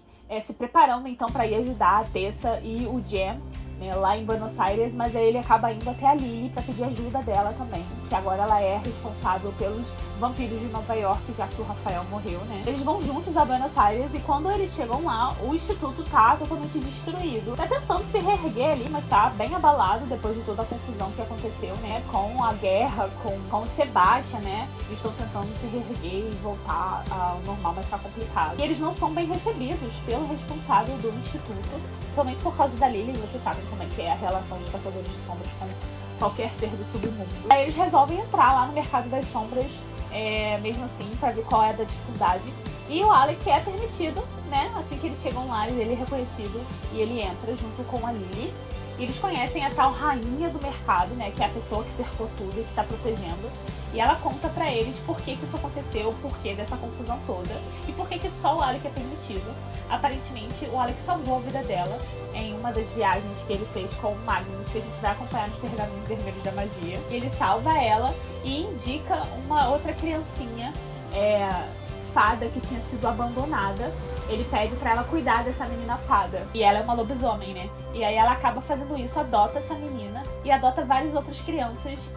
se preparando então para ir ajudar a Tessa e o Jam, né, lá em Buenos Aires, mas aí ele acaba indo até a Lily para pedir ajuda dela também, que agora ela é responsável pelos vampiros de Nova York, já que o Rafael morreu, né? Eles vão juntos a Buenos Aires e quando eles chegam lá, o instituto tá totalmente destruído. Tá tentando se reerguer ali, mas tá bem abalado depois de toda a confusão que aconteceu, né? Com a guerra, com o Sebastian, né? Eles estão tentando se reerguer e voltar ao normal, mas tá complicado. E eles não são bem recebidos pelo responsável do instituto, principalmente por causa da Lily. Vocês sabem como é que é a relação dos caçadores de sombras com qualquer ser do submundo. Aí eles resolvem entrar lá no mercado das sombras, mesmo assim, pra ver qual é a da dificuldade. E o Alec é permitido, né? Assim que eles chegam lá, ele é reconhecido e ele entra junto com a Lily. E eles conhecem a tal rainha do mercado, né? Que é a pessoa que cercou tudo e que tá protegendo. E ela conta pra eles por que isso aconteceu, o porquê dessa confusão toda e por que só o Alec é permitido. Aparentemente, o Alec salvou a vida dela em uma das viagens que ele fez com o Magnus, que a gente vai acompanhar nos Pergaminhos Vermelhos da Magia. Ele salva ela e indica uma outra criancinha, fada, que tinha sido abandonada. Ele pede pra ela cuidar dessa menina fada. E ela é uma lobisomem, né? E aí ela acaba fazendo isso, adota essa menina e adota várias outras crianças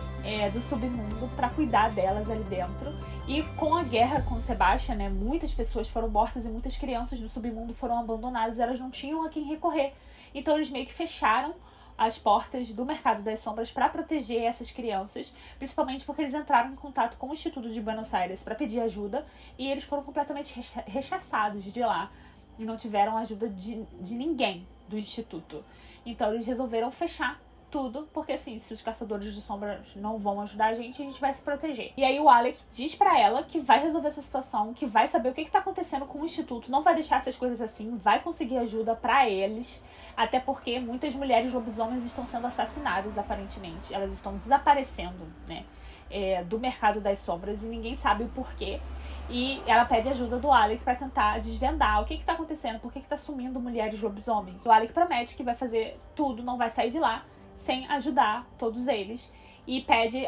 do submundo pra cuidar delas ali dentro. E com a guerra com o Sebastian, né, muitas pessoas foram mortas e muitas crianças do submundo foram abandonadas e elas não tinham a quem recorrer. Então eles meio que fecharam as portas do Mercado das Sombras para proteger essas crianças, principalmente porque eles entraram em contato com o Instituto de Buenos Aires para pedir ajuda e eles foram completamente rechaçados de lá e não tiveram ajuda de ninguém do Instituto. Então eles resolveram fechar tudo, porque assim, se os caçadores de sombras não vão ajudar a gente vai se proteger. E aí o Alec diz pra ela que vai resolver essa situação, que vai saber o que tá acontecendo com o instituto, não vai deixar essas coisas assim, vai conseguir ajuda pra eles, até porque muitas mulheres lobisomens estão sendo assassinadas, aparentemente. Elas estão desaparecendo, né, do Mercado das Sombras e ninguém sabe o porquê. E ela pede ajuda do Alec pra tentar desvendar o que tá acontecendo, por que tá sumindo mulheres lobisomens. O Alec promete que vai fazer tudo, não vai sair de lá sem ajudar todos eles. E pede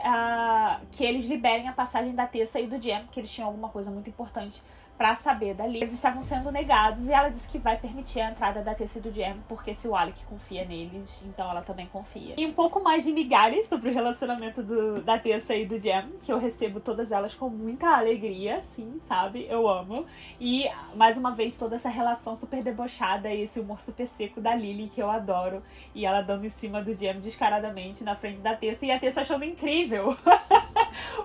que eles liberem a passagem da Tessa e do Jem, que eles tinham alguma coisa muito importante pra saber dali. Eles estavam sendo negados e ela disse que vai permitir a entrada da Tessa e do Jem, porque se o Alec confia neles, então ela também confia. E um pouco mais de migalhas sobre o relacionamento da Tessa e do Jem, que eu recebo todas elas com muita alegria, sim, sabe? Eu amo. E, mais uma vez, toda essa relação super debochada e esse humor super seco da Lily, que eu adoro. E ela dando em cima do Jem descaradamente na frente da Tessa, e a Tessa achando incrível.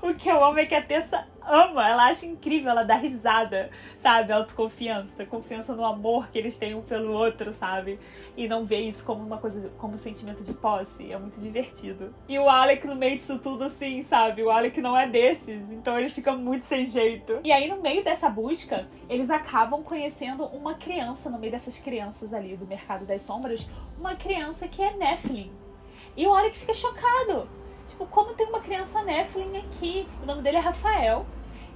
O que eu amo é que a Tessa ama, ela acha incrível, ela dá risada, sabe? Autoconfiança, confiança no amor que eles têm um pelo outro, sabe? E não vê isso como uma coisa, como um sentimento de posse, é muito divertido. E o Alec no meio disso tudo, assim, sabe? O Alec não é desses, então ele fica muito sem jeito. E aí no meio dessa busca, eles acabam conhecendo uma criança, no meio dessas crianças ali do Mercado das Sombras, uma criança que é Nephilim. E o Alec fica chocado. Tipo, como tem uma criança Nephilim aqui? O nome dele é Rafael.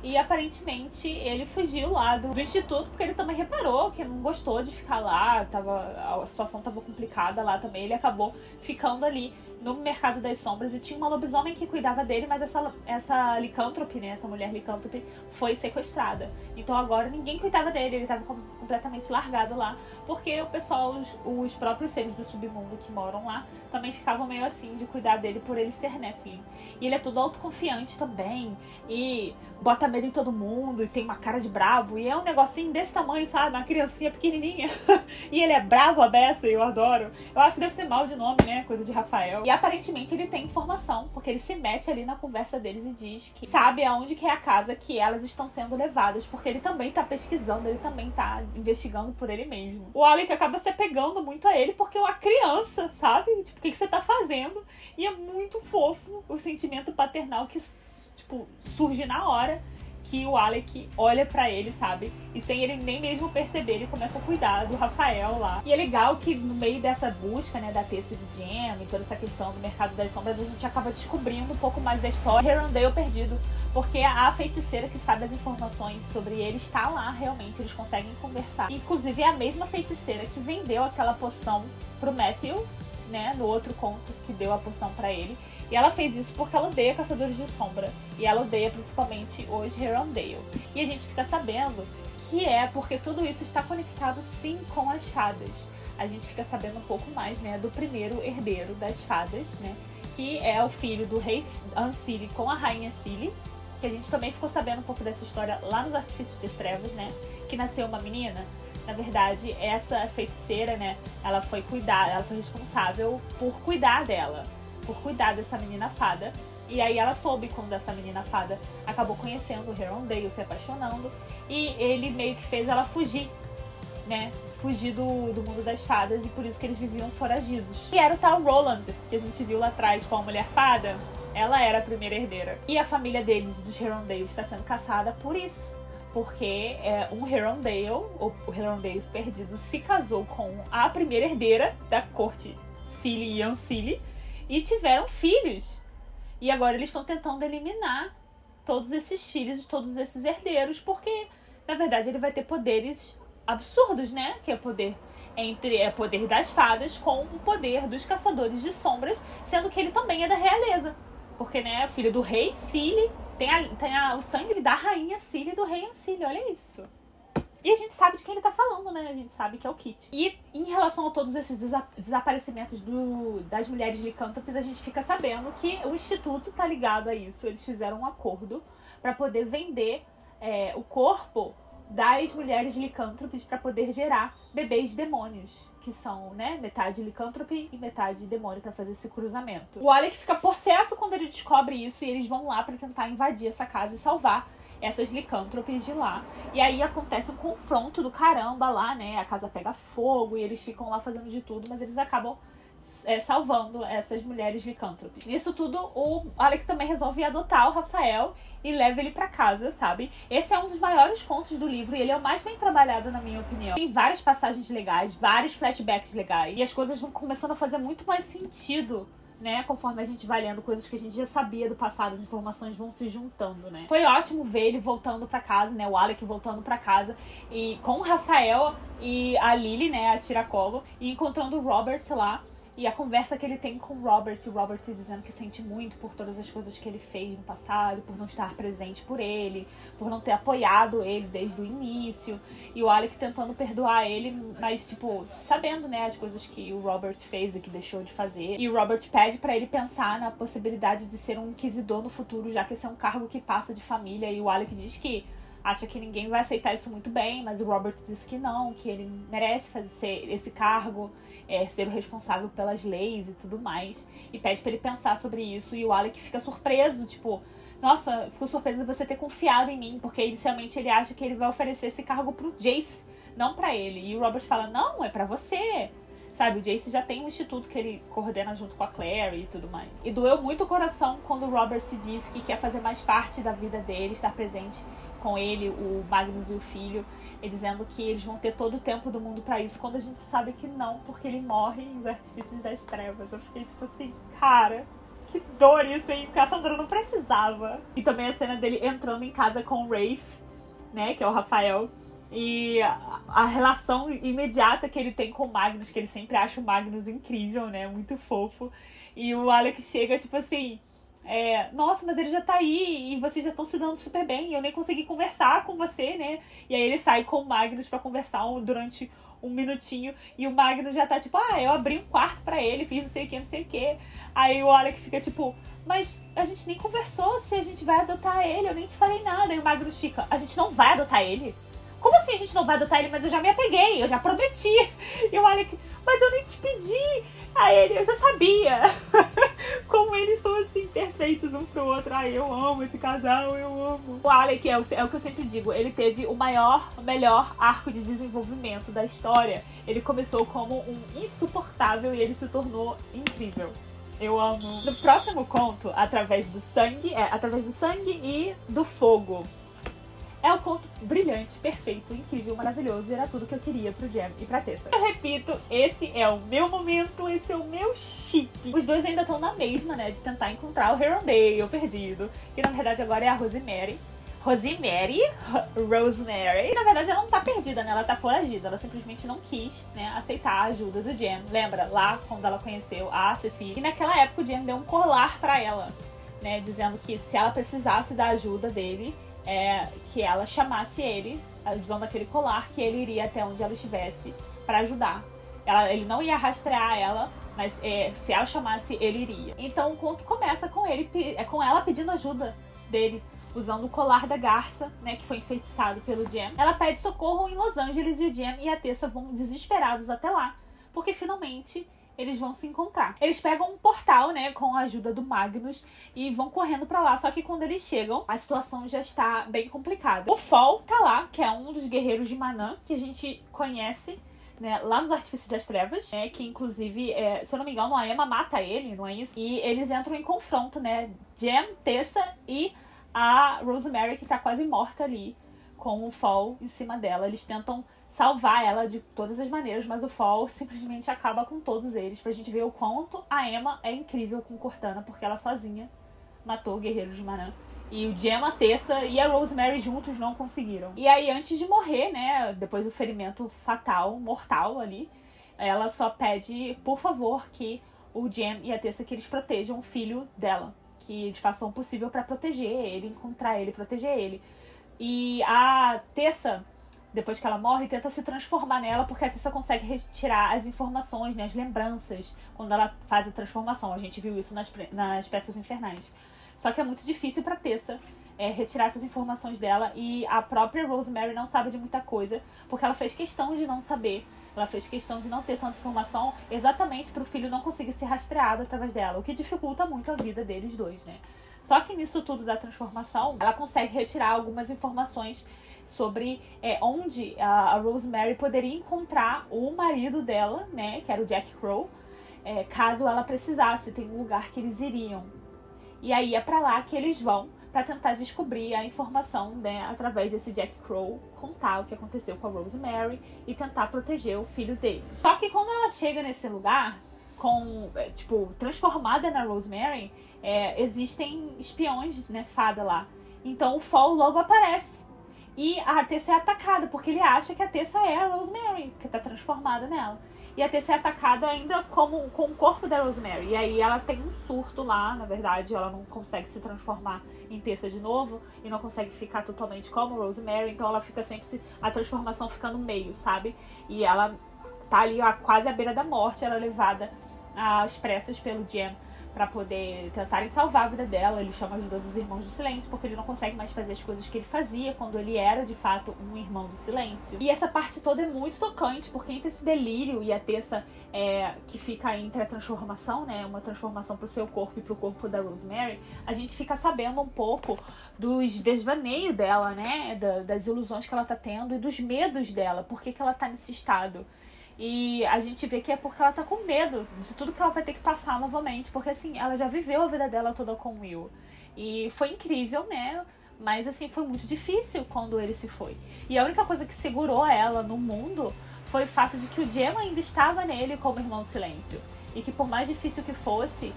E aparentemente ele fugiu lá do instituto, porque ele também reparou que não gostou de ficar lá, a situação estava complicada lá também. Ele acabou ficando ali no Mercado das Sombras e tinha uma lobisomem que cuidava dele, mas essa licântrope, né, essa mulher licântrope foi sequestrada. Então agora ninguém cuidava dele, ele estava completamente largado lá, porque o pessoal, os próprios seres do submundo que moram lá, também ficavam meio assim de cuidar dele por ele ser Nephilim. E ele é todo autoconfiante também, e bota medo em todo mundo, e tem uma cara de bravo, e é um negocinho desse tamanho, sabe, uma criancinha pequenininha. E ele é bravo a beça, e eu adoro. Eu acho que deve ser mal de nome, né, coisa de Rafael. E aparentemente ele tem informação, porque ele se mete ali na conversa deles e diz que sabe aonde que é a casa que elas estão sendo levadas, porque ele também tá pesquisando, ele também tá investigando por ele mesmo. O Alec acaba se apegando muito a ele, porque é uma criança, sabe? Tipo, o que você tá fazendo? E é muito fofo o sentimento paternal que, tipo, surge na hora que o Alec olha pra ele, sabe? E sem ele nem mesmo perceber, ele começa a cuidar do Rafael lá. E é legal que no meio dessa busca, né, da Tessa e do Jem e toda essa questão do Mercado das Sombras, a gente acaba descobrindo um pouco mais da história. Herondale perdido, porque a feiticeira que sabe as informações sobre ele está lá, realmente, eles conseguem conversar. Inclusive é a mesma feiticeira que vendeu aquela poção pro Matthew, né, no outro conto, que deu a poção pra ele. E ela fez isso porque ela odeia Caçadores de Sombra. E ela odeia principalmente os Herondale. E a gente fica sabendo que é porque tudo isso está conectado sim com as fadas. A gente fica sabendo um pouco mais, né, do primeiro herdeiro das fadas, né, que é o filho do rei Ancili com a rainha Cili. que a gente também ficou sabendo um pouco dessa história lá nos Artifícios das Trevas, né? Que nasceu uma menina. Na verdade, essa feiticeira, né? Ela foi responsável por cuidar dela, por cuidar dessa menina fada. E aí ela soube quando essa menina fada acabou conhecendo o Herondale, se apaixonando. E ele meio que fez ela fugir, né? Fugir do mundo das fadas, e por isso que eles viviam foragidos. E era o tal Roland, que a gente viu lá atrás com a mulher fada. Ela era a primeira herdeira. E a família deles, dos Herondale, está sendo caçada por isso. Porque um Herondale, o Herondale perdido, se casou com a primeira herdeira da corte Silly e Unsilly e tiveram filhos. E agora eles estão tentando eliminar todos esses filhos de todos esses herdeiros, porque, na verdade, ele vai ter poderes absurdos, né? Que é poder poder das fadas com o poder dos caçadores de sombras, sendo que ele também é da realeza. Porque, né, filho do rei Silly, tem o sangue da rainha Silly e do rei Unsilly, olha isso. E a gente sabe de quem ele tá falando, né? A gente sabe que é o Kit. E em relação a todos esses desaparecimentos das mulheres licântropes, a gente fica sabendo que o Instituto tá ligado a isso. Eles fizeram um acordo para poder vender o corpo das mulheres licântropes para poder gerar bebês demônios, que são, né, metade licântrope e metade demônio, para fazer esse cruzamento. O Alec fica possesso quando ele descobre isso e eles vão lá para tentar invadir essa casa e salvar essas licântropes de lá. E aí acontece um confronto do caramba lá, né? A casa pega fogo e eles ficam lá fazendo de tudo, mas eles acabam salvando essas mulheres licântropes. Nisso tudo, o Alec também resolve adotar o Rafael e leva ele pra casa, sabe? Esse é um dos maiores contos do livro e ele é o mais bem trabalhado, na minha opinião. Tem várias passagens legais, vários flashbacks legais, e as coisas vão começando a fazer muito mais sentido, né, conforme a gente vai lendo coisas que a gente já sabia do passado, as informações vão se juntando, né. Foi ótimo ver ele voltando pra casa, né, o Alec voltando pra casa, e com o Rafael e a Lily, né, a tiracolo, e encontrando o Robert lá, e a conversa que ele tem com o Robert dizendo que sente muito por todas as coisas que ele fez no passado, por não estar presente por ele, por não ter apoiado ele desde o início, e o Alec tentando perdoar ele, mas, tipo, sabendo, né, as coisas que o Robert fez e que deixou de fazer. E o Robert pede pra ele pensar na possibilidade de ser um inquisidor no futuro, já que esse é um cargo que passa de família, e o Alec diz que acha que ninguém vai aceitar isso muito bem, mas o Robert diz que não, que ele merece fazer esse cargo, ser o responsável pelas leis e tudo mais. E pede pra ele pensar sobre isso, e o Alec fica surpreso, tipo, nossa, fico surpreso de você ter confiado em mim, porque inicialmente ele acha que ele vai oferecer esse cargo pro Jace, não pra ele. E o Robert fala, não, é pra você. Sabe, o Jace já tem um instituto que ele coordena junto com a Clary e tudo mais. E doeu muito o coração quando o Robert disse que quer fazer mais parte da vida dele, estar presente com ele, o Magnus e o filho, e dizendo que eles vão ter todo o tempo do mundo pra isso, quando a gente sabe que não, porque ele morre nos Artifícios das Trevas. Eu fiquei tipo assim, cara, que dor isso, hein? Porque a Sandra não precisava. E também a cena dele entrando em casa com o Rafe, né, que é o Rafael, e a relação imediata que ele tem com o Magnus, que ele sempre acha o Magnus incrível, né, muito fofo. E o Alec chega tipo assim, nossa, mas ele já tá aí e vocês já estão se dando super bem, eu nem consegui conversar com você, né? E aí ele sai com o Magnus pra conversar durante um minutinho, e o Magnus já tá tipo, eu abri um quarto pra ele, fiz não sei o que, não sei o que. Aí o Alec fica tipo, mas a gente nem conversou se a gente vai adotar ele, eu nem te falei nada. E o Magnus fica, a gente não vai adotar ele? Como assim a gente não vai adotar ele? Mas eu já me apeguei, eu já prometi. E o Alec, mas eu nem te pedi. Aí ele, eu já sabia. Como eles são assim, perfeitos um pro outro. Ai, eu amo esse casal, eu amo. O Alec é o que eu sempre digo, ele teve o melhor arco de desenvolvimento da história. Ele começou como um insuportável e ele se tornou incrível. Eu amo. No próximo conto, através do sangue e do fogo. É um conto brilhante, perfeito, incrível, maravilhoso, e era tudo que eu queria pro Jem e pra Tessa. Eu repito, esse é o meu momento, esse é o meu chip. Os dois ainda estão na mesma, né, de tentar encontrar o Herondale perdido, que na verdade agora é a Rosemary. Rosemary, e na verdade ela não tá perdida, né, ela tá foragida, ela simplesmente não quis, né, aceitar a ajuda do Jem. Lembra, lá quando ela conheceu a Cecily, e naquela época o Jem deu um colar pra ela, né, dizendo que se ela precisasse da ajuda dele, que ela chamasse ele, usando aquele colar, que ele iria até onde ela estivesse pra ajudar. Ele não ia rastrear ela, mas se ela chamasse, ele iria. Então o conto começa com ela pedindo ajuda dele usando o colar da garça, né, que foi enfeitiçado pelo Jem. Ela pede socorro em Los Angeles e o Jem e a Tessa vão desesperados até lá, porque finalmente eles vão se encontrar. Eles pegam um portal, né, com a ajuda do Magnus e vão correndo pra lá, só que quando eles chegam, a situação já está bem complicada. O Fall tá lá, que é um dos guerreiros de Manaan, que a gente conhece, né, lá nos Artifícios das Trevas, né, que inclusive, se eu não me engano, a Emma mata ele, não é isso? E eles entram em confronto, né, Jem, Tessa e a Rosemary, que tá quase morta ali, com o Fall em cima dela. Eles tentam salvar ela de todas as maneiras, mas o Fall simplesmente acaba com todos eles, pra gente ver o quanto a Emma é incrível com Cortana, porque ela sozinha matou o Guerreiro de Manaan. E o Jem, a Tessa e a Rosemary juntos não conseguiram. E aí, antes de morrer, né, depois do ferimento fatal, mortal ali, ela só pede, por favor, que o Jem e a Tessa, que eles protejam o filho dela. Que eles façam o possível pra proteger ele, encontrar ele, proteger ele. E a Tessa, depois que ela morre, tenta se transformar nela, porque a Tessa consegue retirar as informações, né, as lembranças, quando ela faz a transformação. A gente viu isso nas Peças Infernais. Só que é muito difícil pra Tessa retirar essas informações dela, e a própria Rosemary não sabe de muita coisa, porque ela fez questão de não saber. Ela fez questão de não ter tanta informação, exatamente pro filho não conseguir ser rastreado através dela, o que dificulta muito a vida deles dois, né? Só que nisso tudo da transformação, ela consegue retirar algumas informações sobre onde a Rosemary poderia encontrar o marido dela, né, que era o Jack Crow, caso ela precisasse. Tem um lugar que eles iriam. E aí é pra lá que eles vão pra tentar descobrir a informação, né, através desse Jack Crow, contar o que aconteceu com a Rosemary e tentar proteger o filho deles. Só que quando ela chega nesse lugar, transformada na Rosemary, existem espiões, né, fada lá. Então o Fall logo aparece. E a Tessa é atacada, porque ele acha que a Tessa é a Rosemary, que tá transformada nela. E a Tessa é atacada ainda com o corpo da Rosemary. E aí ela tem um surto lá, na verdade, ela não consegue se transformar em Tessa de novo. E não consegue ficar totalmente como Rosemary. Então ela fica sempre, a transformação fica no meio, sabe? E ela tá ali quase à beira da morte. Ela é levada às pressas pelo Jem pra poder tentarem salvar a vida dela. Ele chama a ajuda dos Irmãos do Silêncio, porque ele não consegue mais fazer as coisas que ele fazia quando ele era, de fato, um Irmão do Silêncio. E essa parte toda é muito tocante, porque entre esse delírio e a Tessa, que fica entre a transformação, né, uma transformação pro seu corpo e pro corpo da Rosemary, a gente fica sabendo um pouco dos desvaneios dela, né, das ilusões que ela tá tendo e dos medos dela, por que ela tá nesse estado. E a gente vê que é porque ela tá com medo de tudo que ela vai ter que passar novamente. Porque, assim, ela já viveu a vida dela toda com o Will. E foi incrível, né? Mas, assim, foi muito difícil quando ele se foi. E a única coisa que segurou ela no mundo foi o fato de que o Jem ainda estava nele como Irmão do Silêncio. E que por mais difícil que fosse,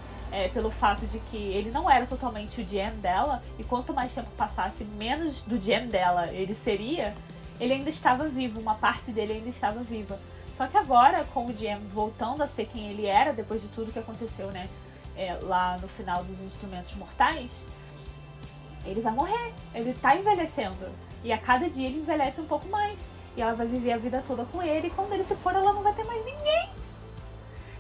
pelo fato de que ele não era totalmente o Jem dela, e quanto mais tempo passasse, menos do Jem dela ele seria, ele ainda estava vivo, uma parte dele ainda estava viva. Só que agora, com o Jem voltando a ser quem ele era, depois de tudo que aconteceu, né, lá no final dos Instrumentos Mortais, ele vai morrer. Ele tá envelhecendo. E a cada dia ele envelhece um pouco mais. E ela vai viver a vida toda com ele. E quando ele se for, ela não vai ter mais ninguém.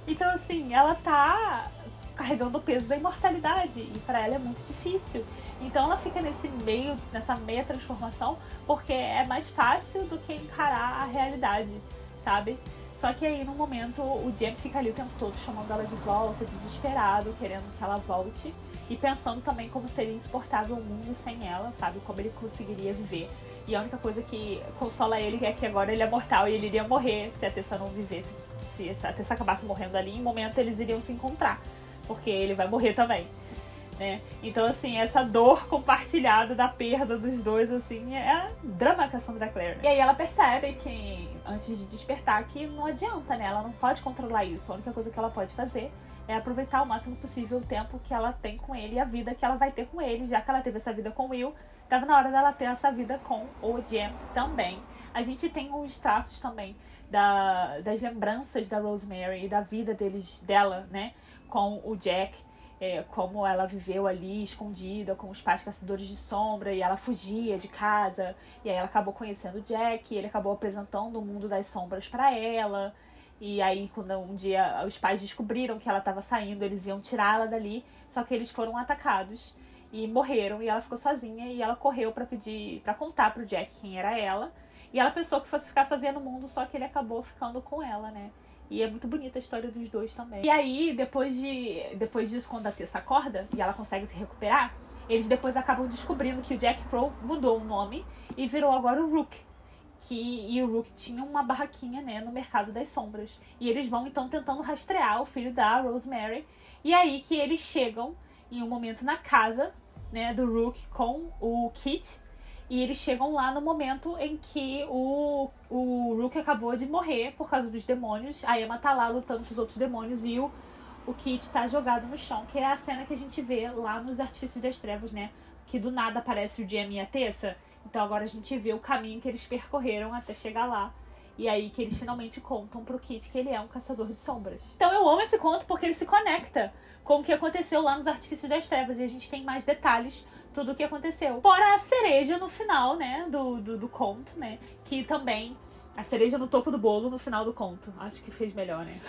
Então, assim, ela tá carregando o peso da imortalidade. E pra ela é muito difícil. Então ela fica nessa meia transformação, porque é mais fácil do que encarar a realidade, sabe? Só que aí, no momento, o Jem fica ali o tempo todo chamando ela de volta, desesperado, querendo que ela volte. E pensando também como seria insuportável o mundo sem ela, sabe? Como ele conseguiria viver. E a única coisa que consola ele é que agora ele é mortal e ele iria morrer se a Tessa não vivesse. Se a Tessa acabasse morrendo ali, em um momento eles iriam se encontrar. Porque ele vai morrer também, né? Então, assim, essa dor compartilhada da perda dos dois, assim, é drama com a Cassandra Clare. E aí ela percebe que, antes de despertar, que não adianta, né? Ela não pode controlar isso. A única coisa que ela pode fazer é aproveitar o máximo possível o tempo que ela tem com ele e a vida que ela vai ter com ele, já que ela teve essa vida com o Will, tava na hora dela ter essa vida com o Jem também. A gente tem os traços também das lembranças da Rosemary e da vida dela, né, com o Jack, como ela viveu ali escondida com os pais caçadores de sombra e ela fugia de casa, e aí ela acabou conhecendo o Jack e ele acabou apresentando o mundo das sombras pra ela. E aí, quando um dia os pais descobriram que ela estava saindo, eles iam tirá-la dali, só que eles foram atacados. e morreram, e ela ficou sozinha, e ela correu pra contar pro Jack quem era ela, e ela pensou que fosse ficar sozinha no mundo, só que ele acabou ficando com ela, né? E é muito bonita a história dos dois também. E aí, depois disso, quando a Tessa acorda e ela consegue se recuperar, eles depois acabam descobrindo que o Jack Crow mudou o nome e virou agora o Rook. E o Rook tinha uma barraquinha, né, no Mercado das Sombras. E eles vão, então, tentando rastrear o filho da Rosemary. E aí que eles chegam em um momento na casa, né, do Rook com o Kit. E eles chegam lá no momento em que o Rook acabou de morrer por causa dos demônios. A Emma tá lá lutando com os outros demônios e o Kit tá jogado no chão. Que é a cena que a gente vê lá nos Artifícios das Trevas, né? Que do nada aparece o Jamie e a Tessa. Então agora a gente vê o caminho que eles percorreram até chegar lá. E aí que eles finalmente contam pro Kit que ele é um caçador de sombras. Então eu amo esse conto porque ele se conecta com o que aconteceu lá nos Artifícios das Trevas. E a gente tem mais detalhes, tudo o que aconteceu. Fora a cereja no final, né, do conto, né, que também... A cereja no topo do bolo no final do conto. Acho que fez melhor, né?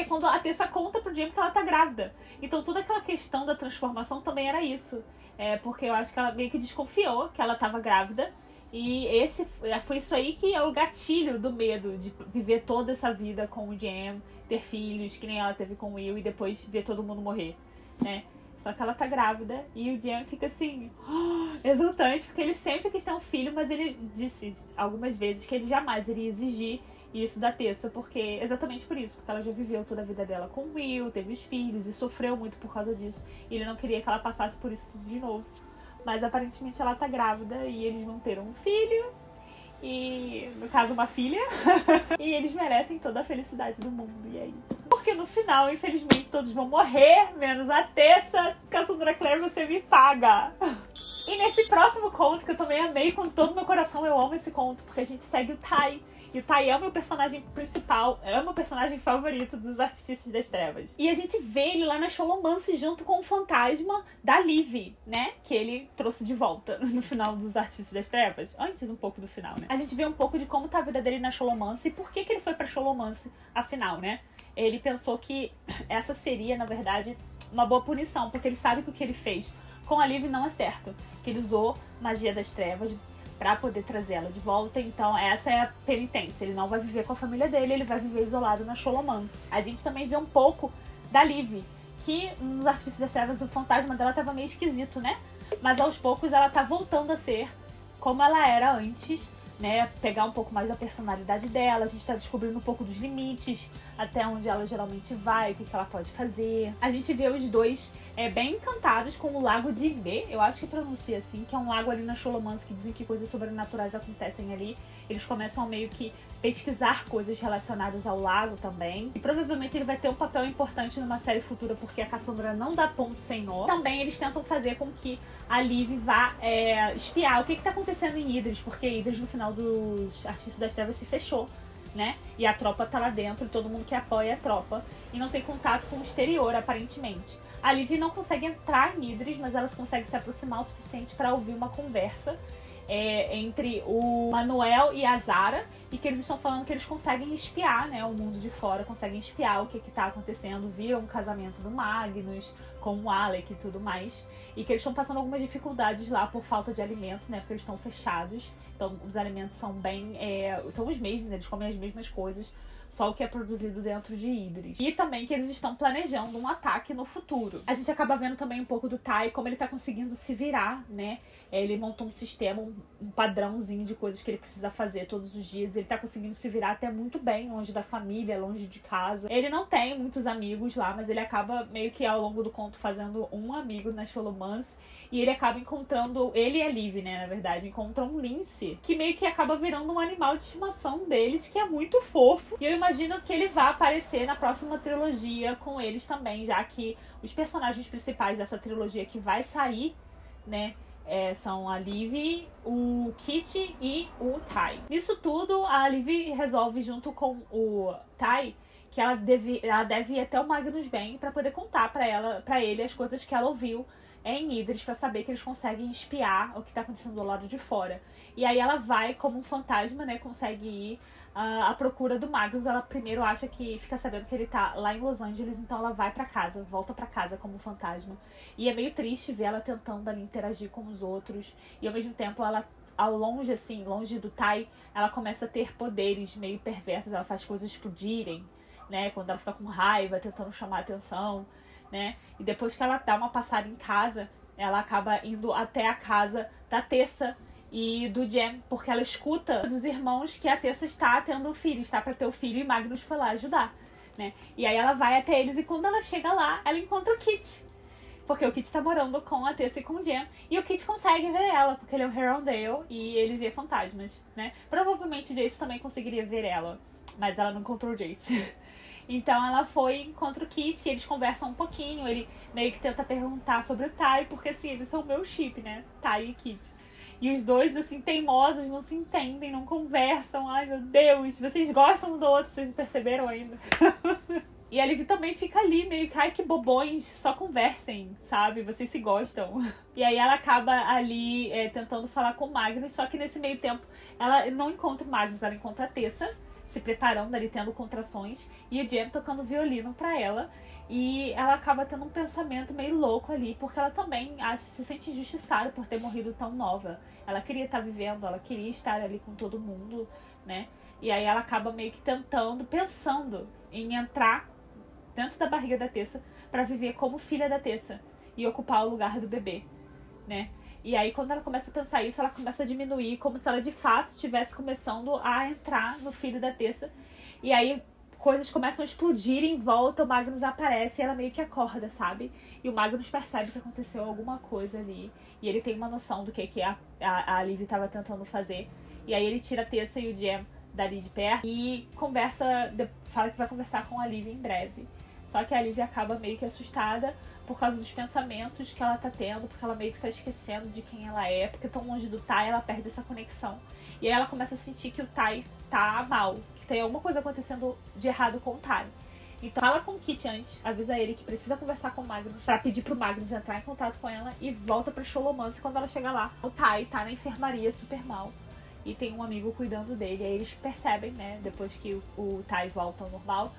Quando a Tessa conta pro Jamie que ela tá grávida. Então toda aquela questão da transformação também era isso. Porque eu acho que ela meio que desconfiou que ela tava grávida. E foi isso aí que é o gatilho do medo de viver toda essa vida com o Jam, ter filhos, que nem ela teve com o Will, e depois ver todo mundo morrer, né? Só que ela tá grávida e o Jam fica assim, exultante, porque ele sempre quis ter um filho, mas ele disse algumas vezes que ele jamais iria exigir isso da Tessa, porque exatamente por isso, porque ela já viveu toda a vida dela com o Will, teve os filhos e sofreu muito por causa disso, e ele não queria que ela passasse por isso tudo de novo. Mas aparentemente ela tá grávida e eles vão ter um filho, e no caso uma filha, e eles merecem toda a felicidade do mundo, e é isso. Porque no final, infelizmente, todos vão morrer, menos a Tessa. Cassandra Clare, você me paga. E nesse próximo conto, que eu também amei com todo o meu coração, eu amo esse conto, porque a gente segue o Ty. E o Ty é o meu personagem principal, é o meu personagem favorito dos Artifícios das Trevas. E a gente vê ele lá na Scholomance junto com o fantasma da Liv, né? Que ele trouxe de volta no final dos Artifícios das Trevas. Antes um pouco do final, né? A gente vê um pouco de como tá a vida dele na Scholomance e por que ele foi pra Scholomance, afinal, né? Ele pensou que essa seria, na verdade, uma boa punição, porque ele sabe que o que ele fez com a Liv não é certo. Que ele usou magia das trevas pra poder trazê-la de volta, então essa é a penitência. Ele não vai viver com a família dele, ele vai viver isolado na Scholomance. A gente também vê um pouco da Liv, que nos Artifícios das Trevas o fantasma dela tava meio esquisito, né? Mas aos poucos ela tá voltando a ser como ela era antes, né? Pegar um pouco mais da personalidade dela, a gente tá descobrindo um pouco dos limites, até onde ela geralmente vai, o que ela pode fazer. A gente vê os dois bem encantados com o Lago de Ime, eu acho que pronuncia assim, que é um lago ali na Scholomance que dizem que coisas sobrenaturais acontecem ali. Eles começam a meio que pesquisar coisas relacionadas ao lago também. E provavelmente ele vai ter um papel importante numa série futura, porque a Cassandra não dá ponto sem nó. Também eles tentam fazer com que a Liv vá espiar o que tá acontecendo em Idris, porque Idris no final dos Artifícios das Trevas se fechou, né? E a tropa tá lá dentro, e todo mundo que apoia a tropa, e não tem contato com o exterior, aparentemente. A Liv não consegue entrar em Idris, mas ela consegue se aproximar o suficiente para ouvir uma conversa entre o Manuel e a Zara, e que eles estão falando que eles conseguem espiar, né, o mundo de fora, conseguem espiar o que tá acontecendo, viram o casamento do Magnus com o Alec e tudo mais, e que eles estão passando algumas dificuldades lá por falta de alimento, né, porque eles estão fechados, então os alimentos são bem, são os mesmos, né, eles comem as mesmas coisas, só o que é produzido dentro de Idris. E também que eles estão planejando um ataque no futuro. A gente acaba vendo também um pouco do Ty, como ele tá conseguindo se virar, né? Ele montou um sistema, um padrãozinho de coisas que ele precisa fazer todos os dias. Ele tá conseguindo se virar até muito bem, longe da família, longe de casa. Ele não tem muitos amigos lá, mas ele acaba meio que ao longo do conto fazendo um amigo na Scholomance. E ele acaba encontrando, ele e a Liv, né, na verdade, encontram um lince, que meio que acaba virando um animal de estimação deles, que é muito fofo. E eu imagino que ele vai aparecer na próxima trilogia com eles também, já que os personagens principais dessa trilogia que vai sair, né, são a Liv, o Kit e o Ty. Nisso tudo, a Liv resolve, junto com o Ty, que ela deve ir até o Magnus Ben pra poder contar pra ele as coisas que ela ouviu em Idris pra saber que eles conseguem espiar o que tá acontecendo do lado de fora. E aí ela vai como um fantasma, né, consegue ir à procura do Magnus. Ela primeiro acha que fica sabendo que ele tá lá em Los Angeles, então ela vai pra casa, volta pra casa como um fantasma. E é meio triste ver ela tentando ali interagir com os outros, e ao mesmo tempo ela, ao longe assim, longe do Tai, ela começa a ter poderes meio perversos, ela faz coisas explodirem, né, quando ela fica com raiva, tentando chamar atenção, né, e depois que ela dá uma passada em casa, ela acaba indo até a casa da Tessa e do Jem, porque ela escuta dos irmãos que a Tessa está tendo um filho, está para ter o filho, e Magnus foi lá ajudar, né, e aí ela vai até eles, e quando ela chega lá, ela encontra o Kit, porque o Kit tá morando com a Tessa e com o Jem, e o Kit consegue ver ela, porque ele é um Herondale e ele vê fantasmas, né, provavelmente Jace também conseguiria ver ela, mas ela não encontrou o Jace. Então ela foi e encontra o Kit, e eles conversam um pouquinho, ele meio que tenta perguntar sobre o Tai, porque assim, eles são o meu chip, né, Tai e Kit. E os dois, assim, teimosos, não se entendem, não conversam, ai meu Deus, vocês gostam um do outro, vocês não perceberam ainda. E a Liv também fica ali, meio que, ai que bobões, só conversem, sabe, vocês se gostam. E aí ela acaba ali tentando falar com o Magnus, só que nesse meio tempo ela não encontra o Magnus, ela encontra a Tessa, se preparando ali, tendo contrações, e o Jem tocando violino pra ela, e ela acaba tendo um pensamento meio louco ali, porque ela também se sente injustiçada por ter morrido tão nova. Ela queria estar vivendo, ela queria estar ali com todo mundo, né, e aí ela acaba meio que pensando em entrar dentro da barriga da Tessa pra viver como filha da Tessa e ocupar o lugar do bebê, né. E aí, quando ela começa a pensar isso, ela começa a diminuir, como se ela de fato estivesse começando a entrar no filho da Tessa. E aí, coisas começam a explodir em volta, o Magnus aparece e ela meio que acorda, sabe? E o Magnus percebe que aconteceu alguma coisa ali. E ele tem uma noção do que a Liv estava tentando fazer. E aí ele tira a Tessa e o Jem dali de perto e fala que vai conversar com a Liv em breve. Só que a Liv acaba meio que assustada por causa dos pensamentos que ela tá tendo, porque ela meio que tá esquecendo de quem ela é, porque tão longe do Tai, ela perde essa conexão. E aí ela começa a sentir que o Tai tá mal, que tem alguma coisa acontecendo de errado com o Tai. Então fala com o Kit antes, avisa ele que precisa conversar com o Magnus, pra pedir pro Magnus entrar em contato com ela, e volta pra Scholomance. Quando ela chega lá, o Tai tá na enfermaria super mal, e tem um amigo cuidando dele. Aí eles percebem, né, depois que o Tai volta ao normal,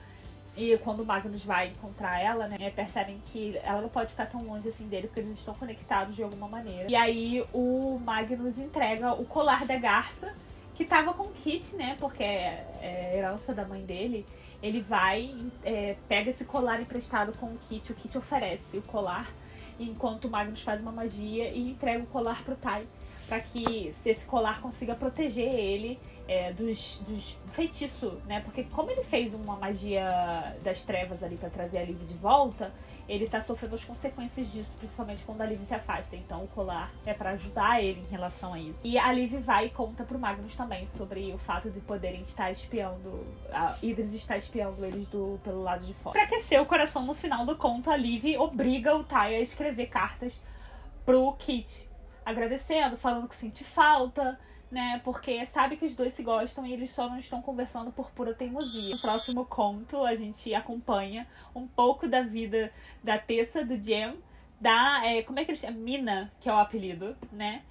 e quando o Magnus vai encontrar ela, né, percebem que ela não pode ficar tão longe assim dele, porque eles estão conectados de alguma maneira. E aí o Magnus entrega o colar da garça, que tava com o Kit, né, porque é herança da mãe dele. Ele vai, pega esse colar emprestado com o Kit oferece o colar, enquanto o Magnus faz uma magia e entrega o colar pro Tai, para que esse colar consiga proteger ele do feitiço, né? Porque como ele fez uma magia das trevas ali para trazer a Liv de volta, ele tá sofrendo as consequências disso, principalmente quando a Liv se afasta. Então o colar é para ajudar ele em relação a isso. E a Liv vai e conta pro Magnus também sobre o fato de poderem estar espiando, a Idris está espiando eles pelo lado de fora. Pra aquecer o coração, no final do conto, a Liv obriga o Tai a escrever cartas pro Kit, agradecendo, falando que sente falta, né, porque sabe que os dois se gostam e eles só não estão conversando por pura teimosia. No próximo conto, a gente acompanha um pouco da vida da Tessa, do Jem, como é que eles chamam? Mina, que é o apelido, né,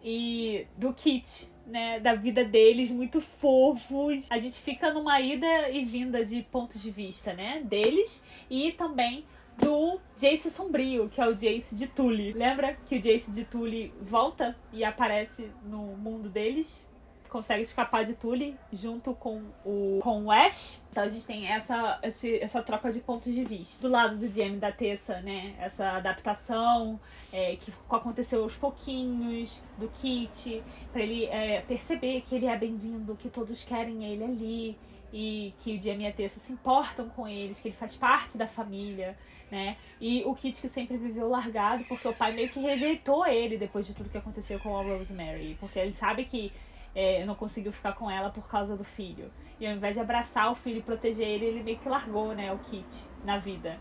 e do Kit, né, da vida deles, muito fofos. A gente fica numa ida e vinda de pontos de vista, né, deles e também do Jace Sombrio, que é o Jace de Tully. Lembra que o Jace de Tully volta e aparece no mundo deles? Consegue escapar de Tully junto com o Ash. Então a gente tem essa troca de pontos de vista. Do lado do Jem e da Tessa, né? Essa adaptação que aconteceu aos pouquinhos do Kit, pra ele perceber que ele é bem-vindo, que todos querem ele ali, e que o Jem e a Tessa se importam com eles, que ele faz parte da família, né? E o Kit, que sempre viveu largado, porque o pai meio que rejeitou ele depois de tudo que aconteceu com a Rosemary, porque ele sabe que não conseguiu ficar com ela por causa do filho. E ao invés de abraçar o filho e proteger ele, ele meio que largou, né, o Kit na vida.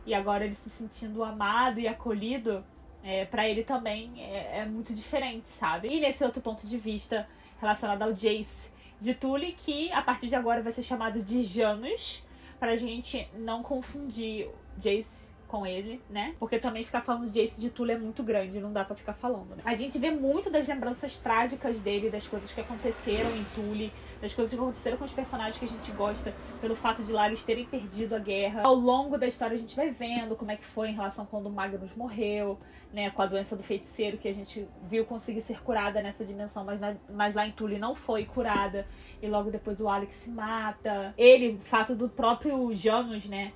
E agora ele se sentindo amado e acolhido, pra ele também é muito diferente, sabe? E nesse outro ponto de vista relacionado ao Jace de Tully, que a partir de agora vai ser chamado de Janus, pra gente não confundir Jace com ele, né? Porque também ficar falando de Jace de Tully é muito grande, não dá pra ficar falando, né? A gente vê muito das lembranças trágicas dele, das coisas que aconteceram em Tully, das coisas que aconteceram com os personagens que a gente gosta, pelo fato de lá eles terem perdido a guerra. Ao longo da história a gente vai vendo como é que foi em relação quando o Magnus morreu, né? Com a doença do feiticeiro, que a gente viu conseguir ser curada nessa dimensão, mas lá em Tully não foi curada. E logo depois o Alec se mata. Ele, o fato do próprio Janus, né?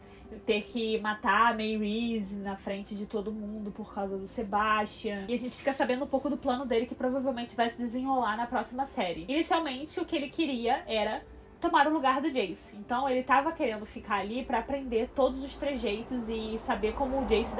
Ter que matar a Mary-Reese na frente de todo mundo por causa do Sebastian. E a gente fica sabendo um pouco do plano dele, que provavelmente vai se desenrolar na próxima série. Inicialmente, o que ele queria era tomar o lugar do Jace. Então ele tava querendo ficar ali pra aprender todos os trejeitos e saber como o Jace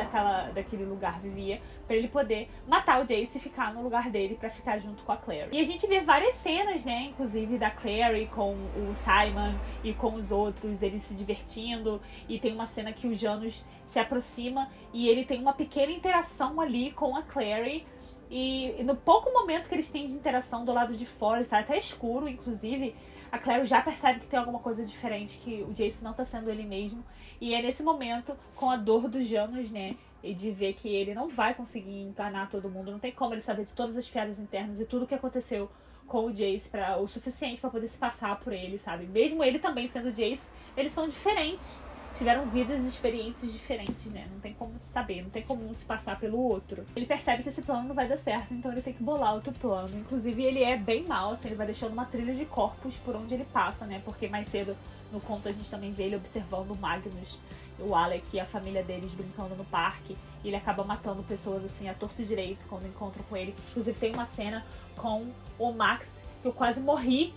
daquele lugar vivia, pra ele poder matar o Jace e ficar no lugar dele pra ficar junto com a Clary. E a gente vê várias cenas, né, inclusive da Clary com o Simon e com os outros, eles se divertindo, e tem uma cena que o Janus se aproxima e ele tem uma pequena interação ali com a Clary. E no pouco momento que eles têm de interação do lado de fora, tá até escuro, inclusive, a Clary já percebe que tem alguma coisa diferente, que o Jace não tá sendo ele mesmo. E é nesse momento, com a dor do Janus, né, e de ver que ele não vai conseguir enganar todo mundo, não tem como ele saber de todas as piadas internas e tudo que aconteceu com o Jace o suficiente pra poder se passar por ele, sabe? Mesmo ele também sendo Jace, eles são diferentes. Tiveram vidas e experiências diferentes, né? Não tem como saber, não tem como um se passar pelo outro. Ele percebe que esse plano não vai dar certo, então ele tem que bolar outro plano. Inclusive, ele é bem mal, assim, ele vai deixando uma trilha de corpos por onde ele passa, né? Porque mais cedo, no conto, a gente também vê ele observando o Magnus, o Alec e a família deles brincando no parque. E ele acaba matando pessoas, assim, à torto e direito, quando encontram com ele. Inclusive, tem uma cena com o Max, que eu quase morri,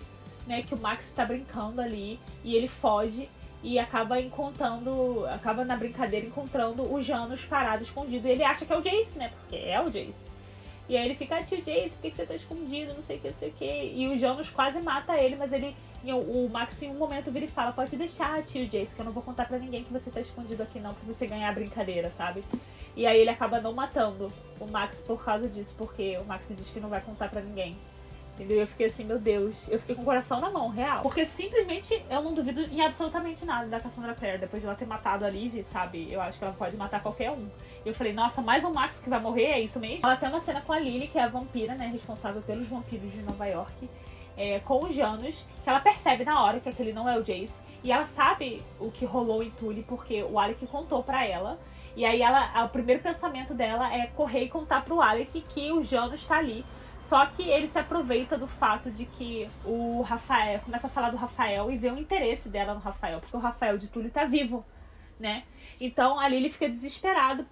né? Que o Max tá brincando ali e ele foge. E acaba na brincadeira encontrando o Janus parado, escondido. E ele acha que é o Jace, né? Porque é o Jace. E aí ele fica, tio Jace, por que você tá escondido? Não sei o que, não sei o que. E o Janus quase mata ele, mas o Max em um momento vira e fala, pode deixar, tio Jace, que eu não vou contar pra ninguém que você tá escondido aqui não, pra você ganhar a brincadeira, sabe? E aí ele acaba não matando o Max por causa disso, porque o Max diz que não vai contar pra ninguém. Entendeu? Eu fiquei assim, meu Deus, eu fiquei com o coração na mão, real. Porque simplesmente eu não duvido em absolutamente nada da Cassandra Clare. Depois de ela ter matado a Liv, sabe? Eu acho que ela pode matar qualquer um. Eu falei, nossa, mais um Max que vai morrer, é isso mesmo? Ela tem uma cena com a Lily, que é a vampira, né? Responsável pelos vampiros de Nova York. Com o Janus, que ela percebe na hora que aquele não é o Jace. E ela sabe o que rolou em Tully, porque o Alec contou pra ela. E aí o primeiro pensamento dela é correr e contar pro Alec que o Janus tá ali. Só que ele se aproveita do fato de que o Rafael começa a falar do Rafael e vê o interesse dela no Rafael, porque o Rafael de Tully tá vivo, né? Então a Lily fica desesperada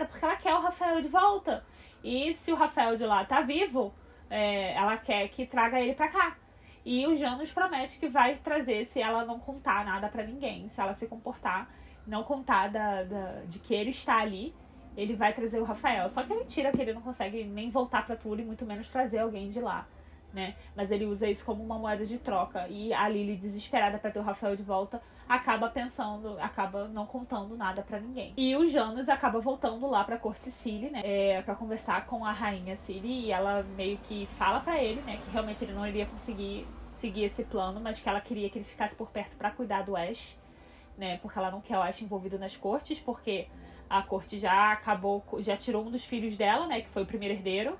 porque ela quer o Rafael de volta. E se o Rafael de lá tá vivo, ela quer que traga ele pra cá. E o Janus promete que vai trazer se ela não contar nada pra ninguém, se ela se comportar, não contar de que ele está ali. Ele vai trazer o Rafael. Só que é mentira que ele não consegue nem voltar pra Tully, muito menos trazer alguém de lá, né? Mas ele usa isso como uma moeda de troca. E a Lily, desesperada pra ter o Rafael de volta, acaba não contando nada pra ninguém. E o Janus acaba voltando lá pra corte Cili, né? Pra conversar com a rainha Cili. E ela meio que fala pra ele, né? Que realmente ele não iria conseguir seguir esse plano, mas que ela queria que ele ficasse por perto pra cuidar do Ash, né? Porque ela não quer o Ash envolvido nas cortes, porque a corte já tirou um dos filhos dela, né, que foi o primeiro herdeiro.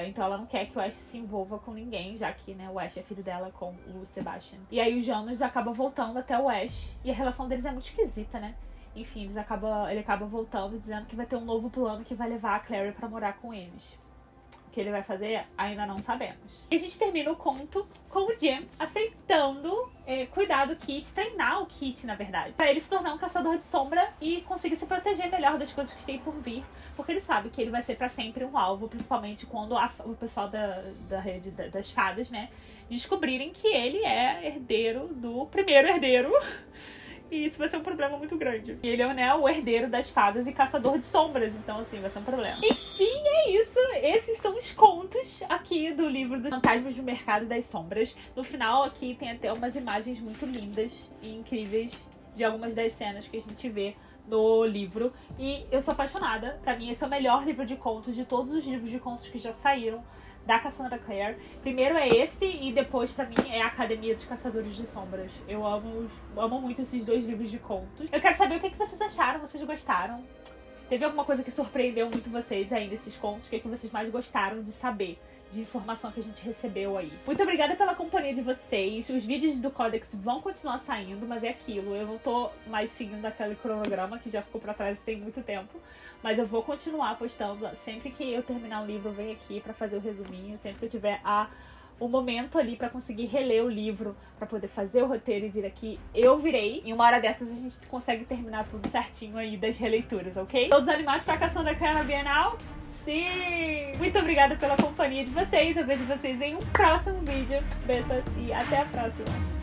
Então ela não quer que o Ash se envolva com ninguém, já que, né, o Ash é filho dela com o Sebastian. E aí o Janus acaba voltando até o Ash, e a relação deles é muito esquisita, né? Enfim, ele acaba voltando, dizendo que vai ter um novo plano que vai levar a Clary pra morar com eles. O que ele vai fazer, ainda não sabemos. E a gente termina o conto com o Jem aceitando cuidar do Kit, treinar o Kit, na verdade, pra ele se tornar um caçador de sombra e conseguir se proteger melhor das coisas que tem por vir, porque ele sabe que ele vai ser pra sempre um alvo, principalmente quando o pessoal da rede das fadas, né, descobrirem que ele é herdeiro do primeiro herdeiro. E isso vai ser um problema muito grande. E ele é, né, o herdeiro das fadas e caçador de sombras. Então, assim, vai ser um problema. Enfim, é isso. Esses são os contos aqui do livro dos Fantasmas do Mercado das Sombras. No final, aqui, tem até umas imagens muito lindas e incríveis de algumas das cenas que a gente vê no livro. E eu sou apaixonada. Pra mim, esse é o melhor livro de contos de todos os livros de contos que já saíram da Cassandra Clare. Primeiro é esse e depois, pra mim, é a Academia dos Caçadores de Sombras. Eu amo muito esses 2 livros de contos. Eu quero saber o que vocês acharam, vocês gostaram? Teve alguma coisa que surpreendeu muito vocês aí nesses contos? O que vocês mais gostaram de saber? De informação que a gente recebeu aí. Muito obrigada pela companhia de vocês. Os vídeos do Codex vão continuar saindo, mas é aquilo. Eu não tô mais seguindo aquele cronograma que já ficou pra trás tem muito tempo. Mas eu vou continuar postando. Sempre que eu terminar um livro, eu venho aqui pra fazer o resuminho. Sempre que eu tiver o momento ali pra conseguir reler o livro, pra poder fazer o roteiro e vir aqui, eu virei. Em uma hora dessas a gente consegue terminar tudo certinho aí das releituras, ok? Todos animados pra Cassandra Clare na Bienal? Sim! Muito obrigada pela companhia de vocês. Eu vejo vocês em um próximo vídeo. Beijos e até a próxima!